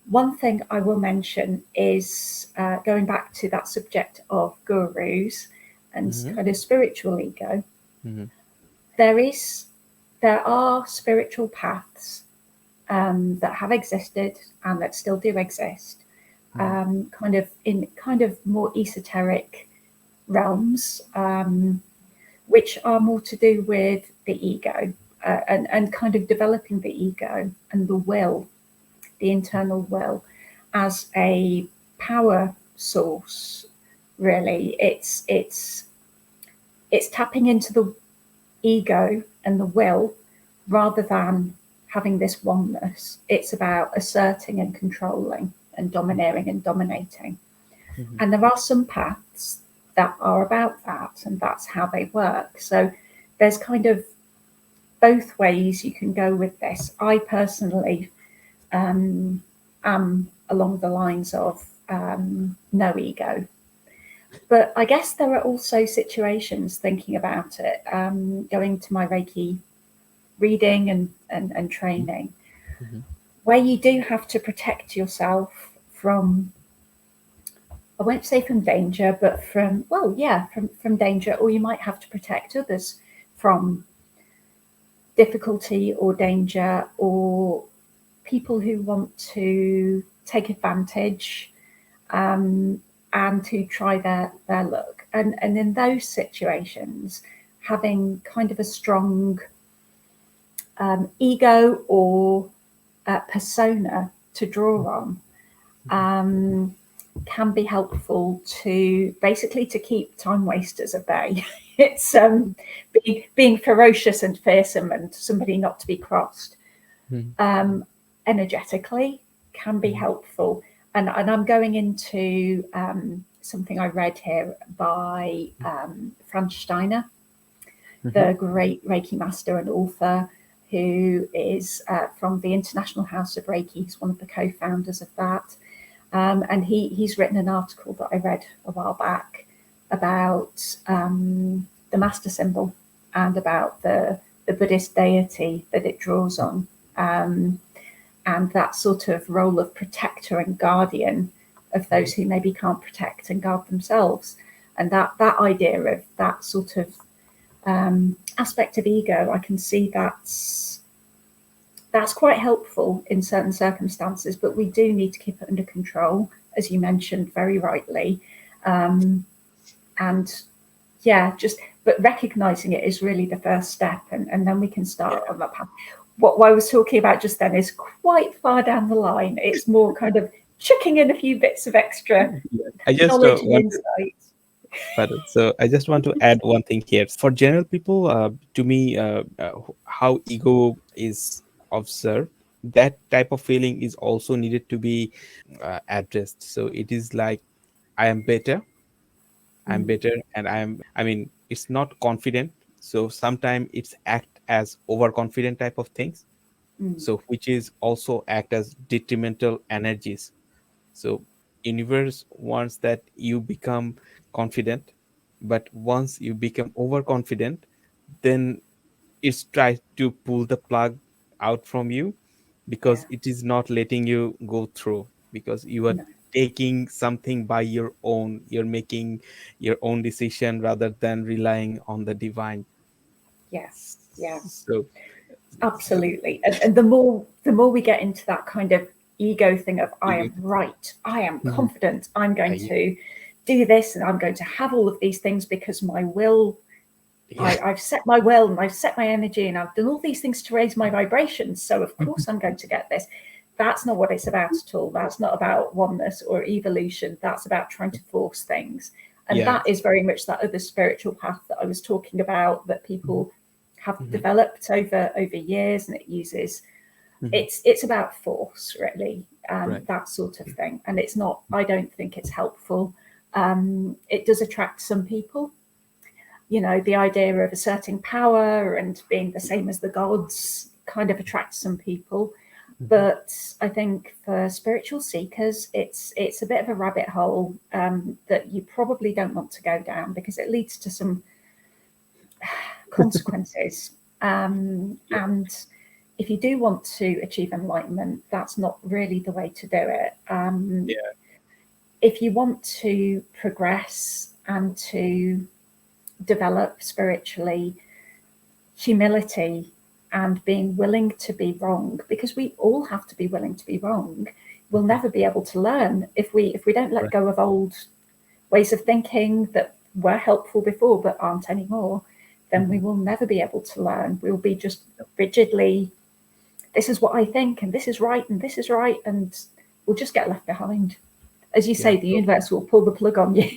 one thing I will mention is going back to that subject of gurus and kind of spiritual ego. There are spiritual paths that have existed and that still do exist, kind of more esoteric realms, which are more to do with the ego and kind of developing the ego and the will, the internal will, as a power source. Really, it's tapping into the ego and the will rather than having this oneness. It's about asserting and controlling and domineering and dominating. And there are some paths that are about that, and that's how they work. So there's kind of both ways you can go with this. I personally am along the lines of no ego. But I guess there are also situations, thinking about it, going to my Reiki reading and training, where you do have to protect yourself from, I won't say from danger, but from danger, or you might have to protect others from difficulty or danger, or people who want to take advantage and to try their luck. And in those situations, having kind of a strong ego or persona to draw on can be helpful to basically to keep time wasters at bay. It's being ferocious and fearsome and somebody not to be crossed energetically can be helpful. And I'm going into something I read here by Franz Steiner, the great Reiki master and author, who is from the International House of Reiki. He's one of the co-founders of that. And he's written an article that I read a while back about the master symbol and about the Buddhist deity that it draws on, and that sort of role of protector and guardian of those who maybe can't protect and guard themselves. And that idea of that sort of aspect of ego, I can see that's quite helpful in certain circumstances, but we do need to keep it under control, as you mentioned very rightly. And yeah, but recognizing it is really the first step, and then we can start on that path. What I was talking about just then is quite far down the line. It's more kind of chucking in a few bits of extra I just knowledge and insight. So I just want to add one thing here. For general people, to me, how ego is observed, that type of feeling is also needed to be addressed. So it is like, I am better, and I mean, it's not confident. So sometimes it's act as overconfident type of things. So which is also act as detrimental energies. So universe wants that you become confident, but once you become overconfident, then it's tries to pull the plug out from you, because Yeah. it is not letting you go through, because you are No. taking something by your own, you're making your own decision rather than relying on the divine. Yes. Yeah. So, Absolutely. And the more we get into that kind of ego thing of I ego. am right, I am Mhm. confident, I'm going Yeah, to do this, and I'm going to have all of these things because my will, yeah. I've set my will and I've set my energy and I've done all these things to raise my vibrations. So of course I'm going to get this. That's not what it's about at all. That's not about oneness or evolution. That's about trying to force things. And Yeah. that is very much that other spiritual path that I was talking about, that people have Mhm. developed over years, and it uses Mhm. it's about force, really, Right. that sort of thing. And it's not, I don't think it's helpful. It does attract some people, you know, the idea of asserting power and being the same as the gods kind of attracts some people. Mhm. But I think for spiritual seekers, it's a bit of a rabbit hole that you probably don't want to go down, because it leads to some consequences. Yeah. And if you do want to achieve enlightenment, that's not really the way to do it. Yeah. If you want to progress and to develop spiritually, humility and being willing to be wrong, because we all have to be willing to be wrong. We'll never be able to learn if we don't let Right. go of old ways of thinking that were helpful before but aren't anymore. Then we Mhm. will never be able to learn. We'll be just rigidly, this is what I think, and this is right, and this is right, and we'll just get left behind. As you Yeah. say, the universe will pull the plug on you.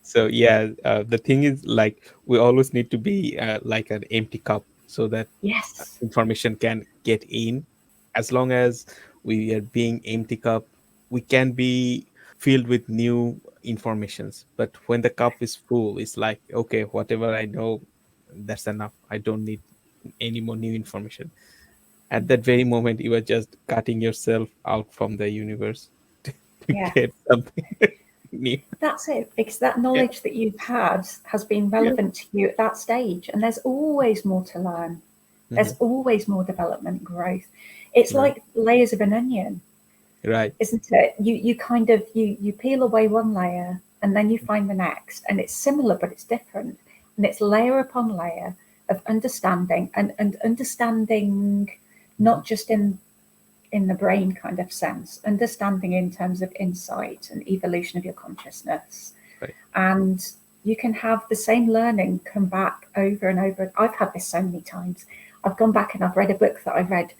So yeah, the thing is, like, we always need to be like an empty cup, so that Yes. information can get in. As long as we are being empty cup, we can be filled with new informations. But when the cup is full, it's like, okay, whatever I know, that's enough, I don't need any more new information. At that very moment, you are just cutting yourself out from the universe to Yeah. get something new. That's it, because that Yeah. knowledge that you've had has been Yeah. relevant to you at that stage, and there's always more to learn. There's Mhm. always more development, growth. It's Right. like layers of an onion, Right. isn't it? You kind of you peel away one layer and then you find the next, and it's similar but it's different, and it's layer upon layer of understanding, and understanding Mhm. not just in the brain kind of sense, understanding in terms of insight and evolution of your consciousness. Right. And you can have the same learning come back over and over. I've had this so many times. I've gone back and I've read a book that I read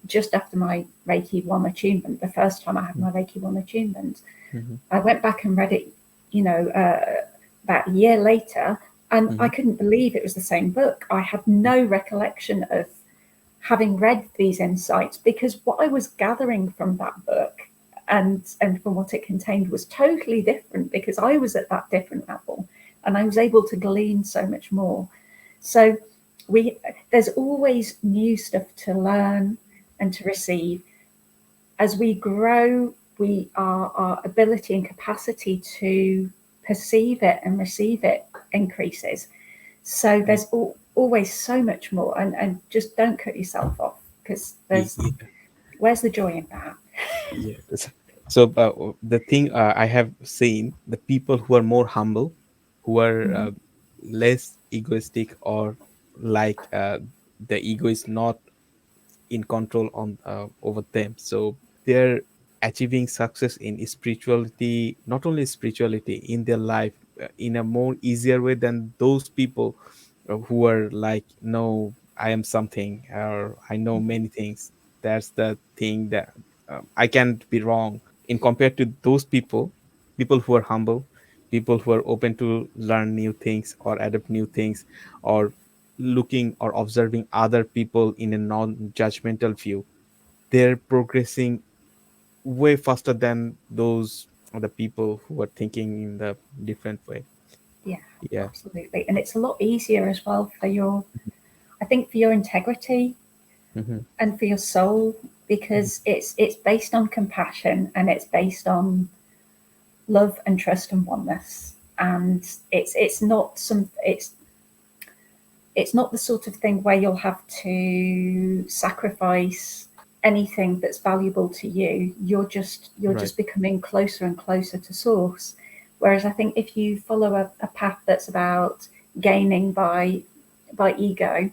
just after my Reiki 1 attunement, the first time I had my Reiki 1 attunement. Mhm. I went back and read it, you know, about a year later, and I Mhm. couldn't believe it was the same book. I had no recollection of having read these insights, because what I was gathering from that book and from what it contained was totally different, because I was at that different level and I was able to glean so much more. So there's always new stuff to learn and to receive. As we grow, our ability and capacity to perceive it and receive it increases. So there's always so much more, and just don't cut yourself off, because where's the joy in that? Yes. So the thing I have seen, the people who are more humble, who are Mhm. less egoistic, or like the ego is not in control on over them, so they're achieving success in spirituality, not only spirituality, in their life, in a more easier way than those people who are like, no, I am something, or I know many things. That's the thing that I can't be wrong in compared to those people who are humble, people who are open to learn new things or adapt new things, or looking or observing other people in a non-judgmental view. They're progressing way faster than those other people who are thinking in the different way. Yeah, Yeah. absolutely. And it's a lot easier as well for your, I think, for your integrity Mm-hmm. and for your soul, because it's based on compassion, and it's based on love and trust and oneness. And it's not the sort of thing where you'll have to sacrifice anything that's valuable to you. You're Right. just becoming closer and closer to source. Whereas I think if you follow a path that's about gaining by ego,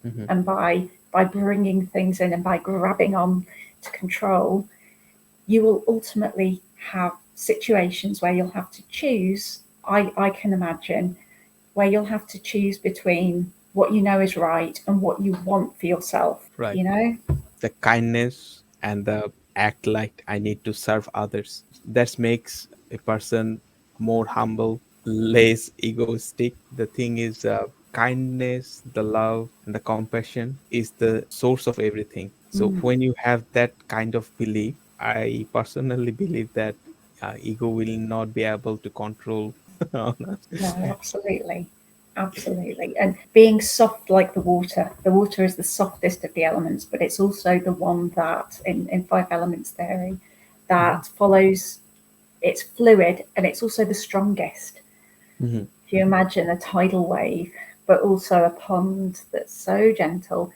Mm-hmm. and by bringing things in and by grabbing on to control, you will ultimately have situations where you'll have to choose. I can imagine where you'll have to choose between what you know is right and what you want for yourself, Right. you know? The kindness and the act like I need to serve others, that makes a person more humble, less egoistic. The thing is, kindness, the love, and the compassion is the source of everything. So Mm. when you have that kind of belief, I personally believe that ego will not be able to control on us. No, absolutely. Absolutely. And being soft like the water is the softest of the elements, but it's also the one that, in five elements theory, Mhm. that follows, it's fluid, and it's also the strongest. Mhm. If you imagine a tidal wave, but also a pond that's so gentle,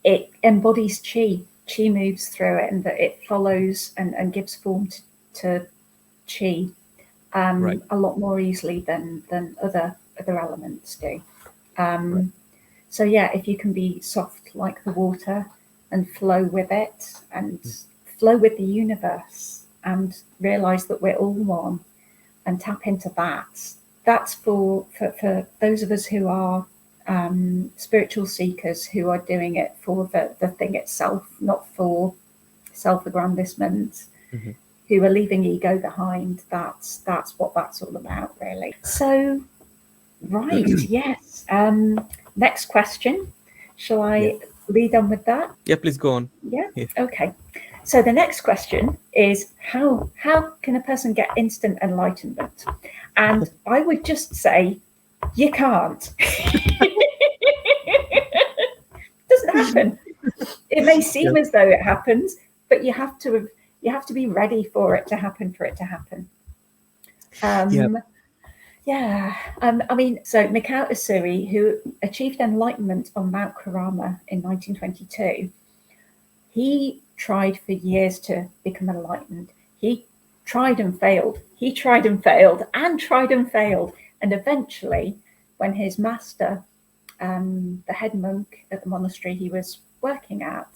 it embodies chi. Chi moves through it, and that it follows and gives form to chi Right. a lot more easily than other elements do. Right. So yeah, if you can be soft like the water and flow with it, and flow with the universe, and realize that we're all one, and tap into that. That's for those of us who are spiritual seekers, who are doing it for the thing itself, not for self-aggrandizement, Mhm. who are leaving ego behind. That's what that's all about, really. So, right, yes. Next question. Shall Yeah. I lead on with that? Yeah. Please go on. Yeah. Yeah. Okay. So the next question is how can a person get instant enlightenment? And I would just say you can't. It doesn't happen. It may Yeah. seem as though it happens, but you have to be ready for it to happen, for it to happen. Yeah. Um, yeah. I mean, so Mikao Usui, who achieved enlightenment on Mount Karama in 1922, he tried for years to become enlightened. He tried and failed. He tried and failed and tried and failed. And eventually, when his master, the head monk at the monastery he was working at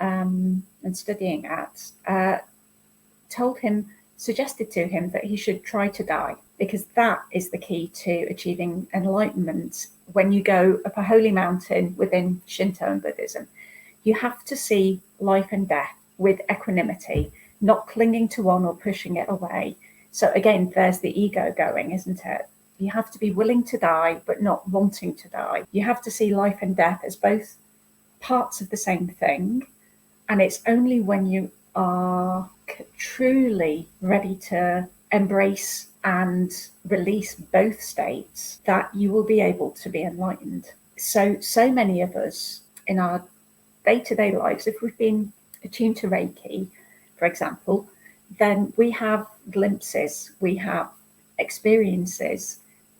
and studying at, told him, suggested to him that he should try to die, because that is the key to achieving enlightenment. When you go up a holy mountain within Shinto and Buddhism, you have to see life and death with equanimity, not clinging to one or pushing it away. So again, there's the ego going, isn't it? You have to be willing to die, but not wanting to die. You have to see life and death as both parts of the same thing. And it's only when you are truly ready to embrace and release both states that you will be able to be enlightened. So many of us in our day-to-day lives, if we've been attuned to Reiki, for example, then we have glimpses, we have experiences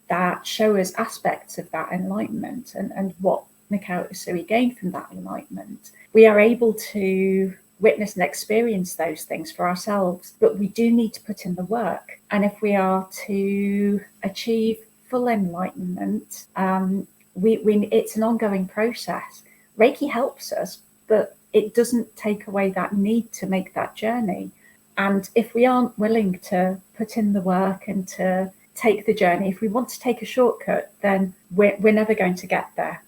that show us aspects of that enlightenment and what Mikhail Usui gained from that enlightenment, we are able to witness and experience those things for ourselves. But we do need to put in the work. And if we are to achieve full enlightenment, it's an ongoing process. Reiki helps us, but it doesn't take away that need to make that journey. And if we aren't willing to put in the work and to take the journey, if we want to take a shortcut, then we're never going to get there.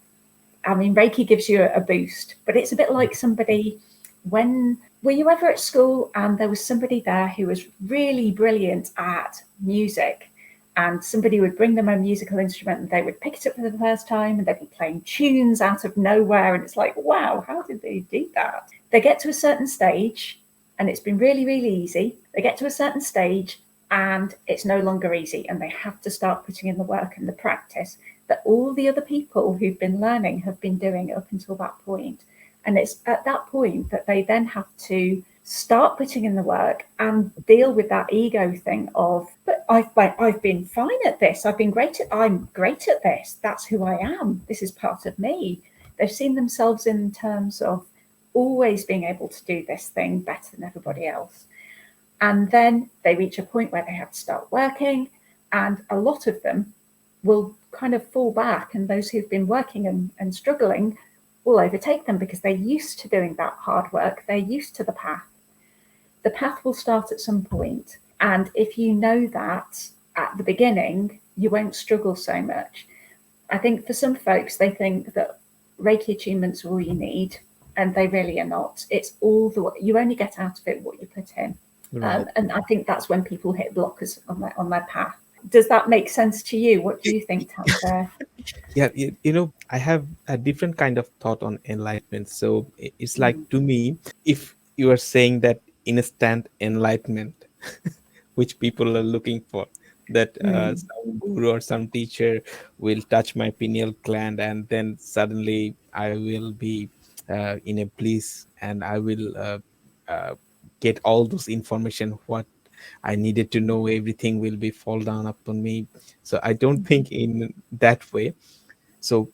I mean, Reiki gives you a boost, but it's a bit like somebody were you ever at school and there was somebody there who was really brilliant at music, and somebody would bring them a musical instrument and they would pick it up for the first time and they'd be playing tunes out of nowhere, and it's like, wow, how did they do that? They get to a certain stage and it's been really, really easy. They get to a certain stage and it's no longer easy, and they have to start putting in the work and the practice that all the other people who've been learning have been doing up until that point. And it's at that point that they then have to start putting in the work and deal with that ego thing of, but I've been fine at this. I'm great at this. That's who I am. This is part of me. They've seen themselves in terms of always being able to do this thing better than everybody else. And then they reach a point where they have to start working, and a lot of them will kind of fall back, and those who've been working and struggling will overtake them because they're used to doing that hard work. They're used to the path. The path will start at some point. And if you know that at the beginning, you won't struggle so much. I think for some folks, they think that Reiki attunements are all you need, and they really are not. It's you only get out of it what you put in. Right. And I think that's when people hit blockers on their path. Does that make sense to you? What do you think, Tanvir? Yeah, I have a different kind of thought on enlightenment. So it's like, to me, if you are saying that instant enlightenment, which people are looking for, that some guru or some teacher will touch my pineal gland and then suddenly I will be in a bliss, and I will get all those information what I needed to know. Everything will be fall down upon me. So I don't think in that way. So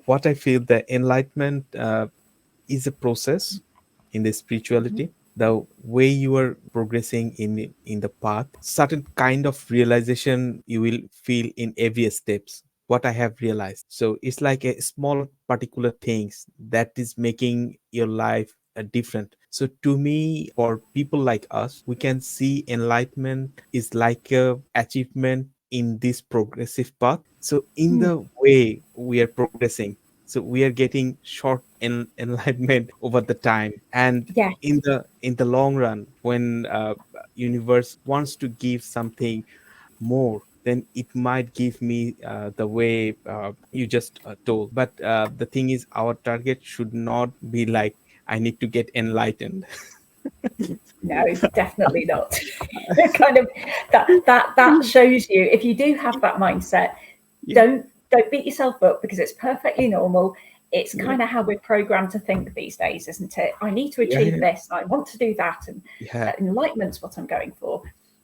what I feel, the enlightenment is a process in the spirituality. The way you are progressing in the path, certain kind of realization you will feel in every steps, what I have realized. So it's like a small particular things that is making your life different. So to me, for people like us, we can see enlightenment is like a achievement in this progressive path. So in the way we are progressing, so we are getting short enlightenment over the time. And yeah, in the long run, when universe wants to give something more, then it might give me the way you just told. But the thing is, our target should not be like, I need to get enlightened. no, definitely not. Kind of that shows you, if you do have that mindset, don't beat yourself up, because it's perfectly normal. It's kind of how we're programmed to think these days, isn't it? I need to achieve this, I want to do that, and enlightenment's what I'm going for.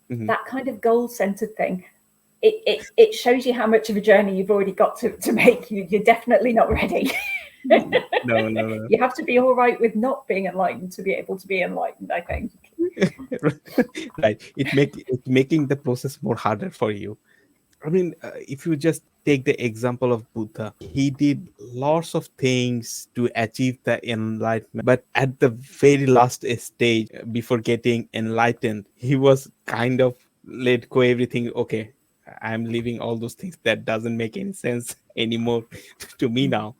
That kind of goal-centered thing, it shows you how much of a journey you've already got to make. You're definitely not ready. No. You have to be all right with not being enlightened to be able to be enlightened, I think. Right. It's making the process more harder for you. I mean, if you just take the example of Buddha, he did lots of things to achieve the enlightenment. But at the very last stage, before getting enlightened, he was kind of let go everything. Okay, I'm leaving all those things that doesn't make any sense anymore to me now.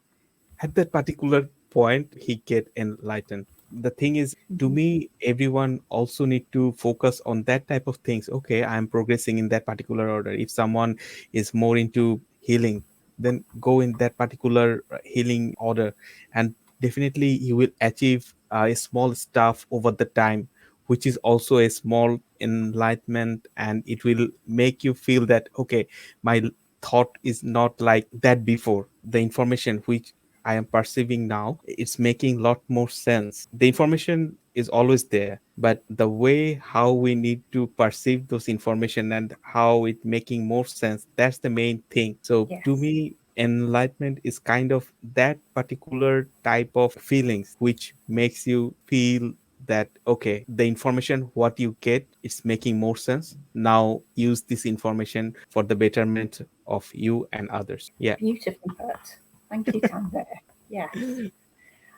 At that particular point, he get enlightened. The thing is, to me, everyone also need to focus on that type of things. Okay, I'm progressing in that particular order. If someone is more into healing, then go in that particular healing order, and definitely you will achieve a small stuff over the time, which is also a small enlightenment, and it will make you feel that, okay, my thought is not like that before. The information which I am perceiving now, it's making a lot more sense. The information is always there, but the way how we need to perceive those information and how it making more sense, that's the main thing. So to Yes. me, enlightenment is kind of that particular type of feelings which makes you feel that okay, the information what you get is making more sense. Now use this information for the betterment of you and others. Yeah. Beautifully put. Thank you, Tanvir. Yes. And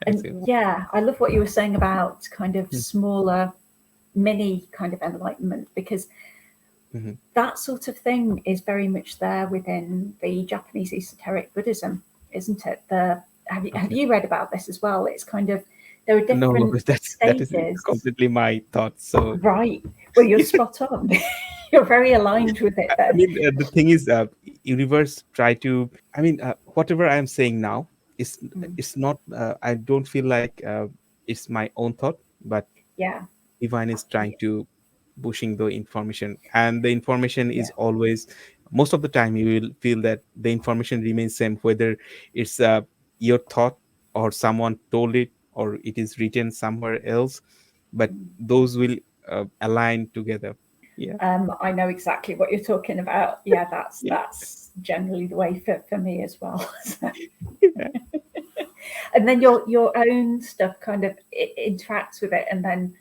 Excellent. yeah, I love what you were saying about kind of Mhm. smaller, mini kind of enlightenment, because Mhm. that sort of thing is very much there within the Japanese esoteric Buddhism, isn't it? Have Okay. you read about this as well? It's kind of, there are No, different that is stages. completely my thoughts. So Right. Well, you're spot on. You're very aligned with it I then. mean, the thing is, universe try to. I mean, whatever I am saying now is Mm, it's not. I don't feel like it's my own thought, but yeah. divine is trying to pushing the information, and the information Yeah. is always. Most of the time, you will feel that the information remains same, whether it's your thought or someone told it or it is written somewhere else, but Mm. those will align together. Yeah. I know exactly what you're talking about. Yeah, Yeah. that's generally the way for me as well. Yeah. And then your own stuff kind of interacts with it, and then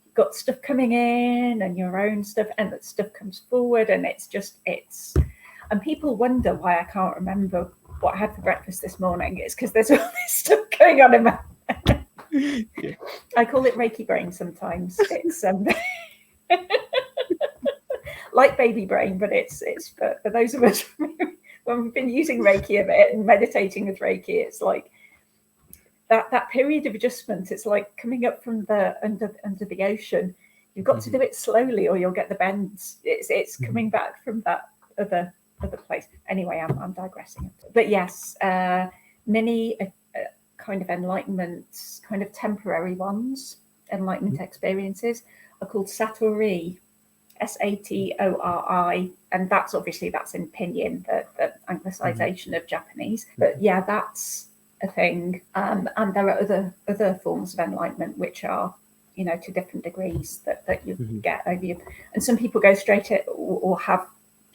you've got stuff coming in and your own stuff, and that stuff comes forward, and it's and people wonder why I can't remember what I had for breakfast this morning. It's because there's all this stuff going on in my Yeah. I call it Reiki brain sometimes. It's like baby brain, but it's for those of us when we've been using Reiki a bit and meditating with Reiki, it's like that period of adjustment. It's like coming up from the under the ocean. You've got to Mhm. do it slowly, or you'll get the bends. It's Mhm. coming back from that other place. Anyway, I'm digressing. But yes, many kind of enlightenment, kind of temporary ones, enlightenment experiences are called satori, Satori, and that's obviously that's in pinyin, the Mhm. anglicization of Japanese. But yeah, that's a thing. And there are other forms of enlightenment which are, to different degrees that you Mhm. get over you. And some people go straight in, or have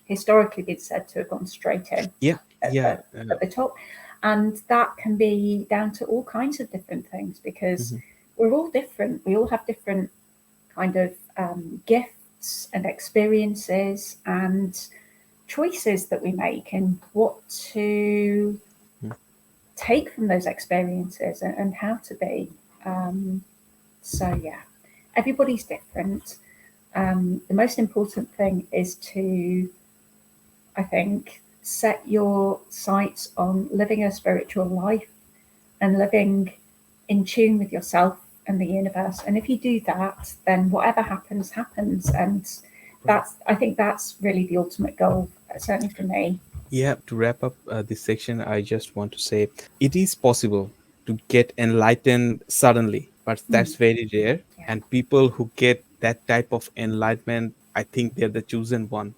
historically been said to have gone straight in Yeah. at Yeah. the top. And that can be down to all kinds of different things, because Mhm. we're all different. We all have different kind of gifts and experiences and choices that we make, and what to Mhm. take from those experiences, and how to be. So, yeah, everybody's different. The most important thing is to, I think, set your sights on living a spiritual life and living in tune with yourself and the universe. And if you do that, then whatever happens, happens. And Right. I think that's really the ultimate goal, certainly for me. Yeah. To wrap up this section, I just want to say it is possible to get enlightened suddenly, but Mm, that's very rare. yeah. And people who get that type of enlightenment, I think they're the chosen one.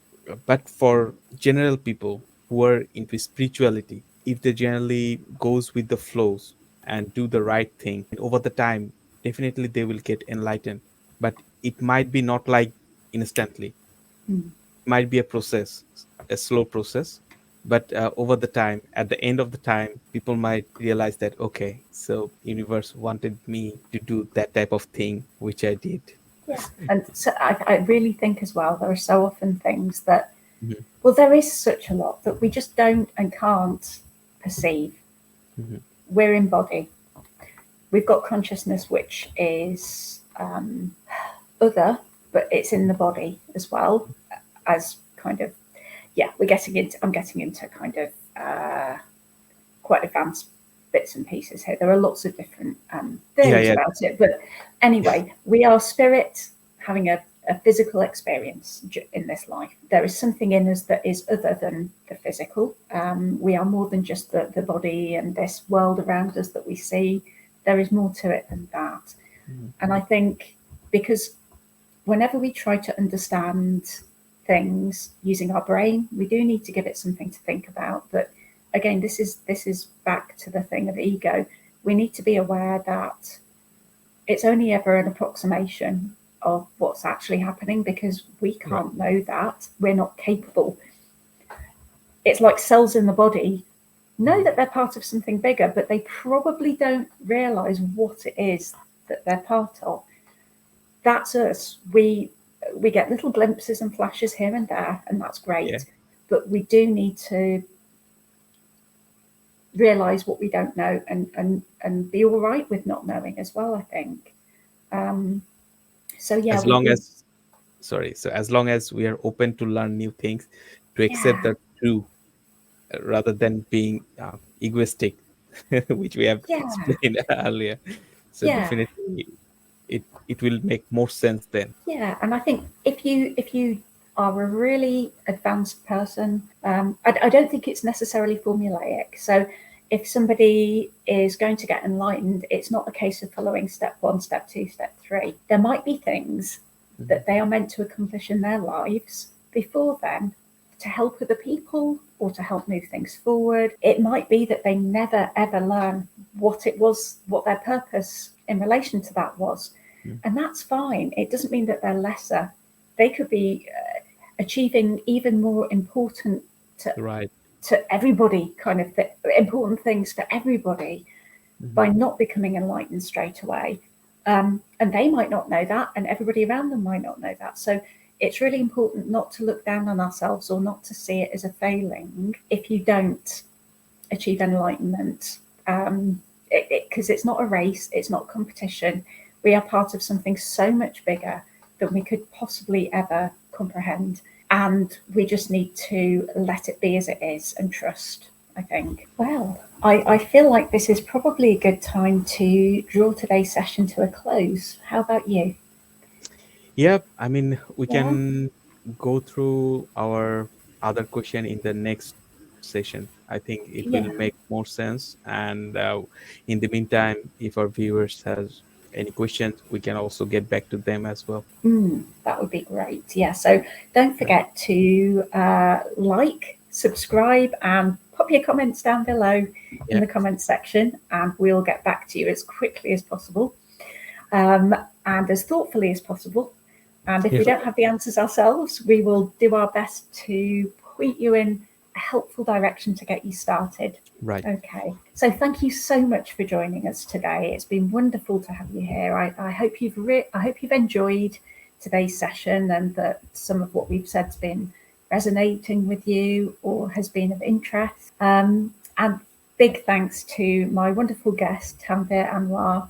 But for general people who are into spirituality, if they generally goes with the flows and do the right thing over the time, definitely they will get enlightened. But it might be not like instantly. Mm. Might be a process, a slow process, but over the time, at the end of the time, people might realize that okay, so universe wanted me to do that type of thing, which I did. Yeah. And so I really think as well, there are so often things that, Mhm. well, there is such a lot that we just don't and can't perceive. Mhm. We're in body. We've got consciousness, which is other, but it's in the body as well, as kind of, yeah, I'm getting into kind of quite advanced bits and pieces here. There are lots of different Yeah, theories yeah. about it, but anyway, we are spirit having a physical experience in this life. There is something in us that is other than the physical. We are more than just the body and this world around us that we see. There is more to it than that. Mhm. And I think, because whenever we try to understand things using our brain, we do need to give it something to think about. But again, this is back to the thing of ego. We need to be aware that it's only ever an approximation of what's actually happening, because we can't know that. We're not capable. It's like cells in the body know that they're part of something bigger, but they probably don't realize what it is that they're part of. That's us. We get little glimpses and flashes here and there, and that's great. Yeah. But we do need to realize what we don't know, and be all right with not knowing as well, I think. So yeah, As long as, sorry, so as long as we are open to learn new things, to accept yeah, the true, rather than being egoistic, which we have yeah, explained earlier. So yeah, definitely, it will make more sense then. yeah. And I think if you are a really advanced person, I don't think it's necessarily formulaic. So if somebody is going to get enlightened, it's not a case of following step 1, step 2, step 3. There might be things that they are meant to accomplish in their lives before then, to help other people or to help move things forward. It might be that they never ever learn what it was, what their purpose in relation to that was. And that's fine. It doesn't mean that they're lesser. They could be achieving even more important Right. to everybody, kind of important things for everybody, by not becoming enlightened straight away. And they might not know that, and everybody around them might not know that. So it's really important not to look down on ourselves, or not to see it as a failing if you don't achieve enlightenment. Because it's not a race, it's not competition. We are part of something so much bigger than we could possibly ever comprehend. And we just need to let it be as it is and trust, I think. Well, I feel like this is probably a good time to draw today's session to a close. How about you? Yep. I mean, we Yeah. can go through our other question in the next session. I think it Yeah. will make more sense. And in the meantime, if our viewers has any questions, we can also get back to them as well. That would be great. Yeah. So don't Right. forget to like, subscribe, and pop your comments down below in Yeah. the comments section, and we'll get back to you as quickly as possible, and as thoughtfully as possible. And if Yeah. we don't have the answers ourselves, we will do our best to point you in a helpful direction to get you started. Right. Okay. So thank you so much for joining us today. It's been wonderful to have you here. I hope you've enjoyed today's session, and that some of what we've said's been resonating with you or has been of interest. And big thanks to my wonderful guest, Tanvir Anwar.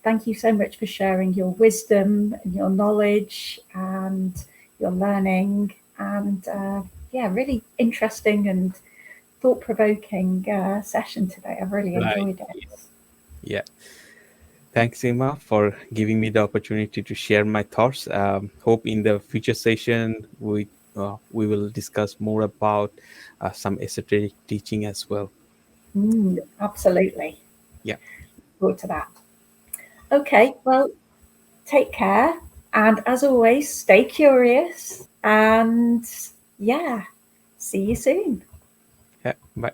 Thank you so much for sharing your wisdom and your knowledge and your learning, and yeah, really interesting and thought-provoking session today. I've really Right. enjoyed it. Yeah. Thanks, Emma, for giving me the opportunity to share my thoughts. Hope in the future session we will discuss more about some esoteric teaching as well. Absolutely. Yeah. Forward to that. Okay, well, take care. And as always, stay curious. And yeah, see you soon. Yeah. Bye.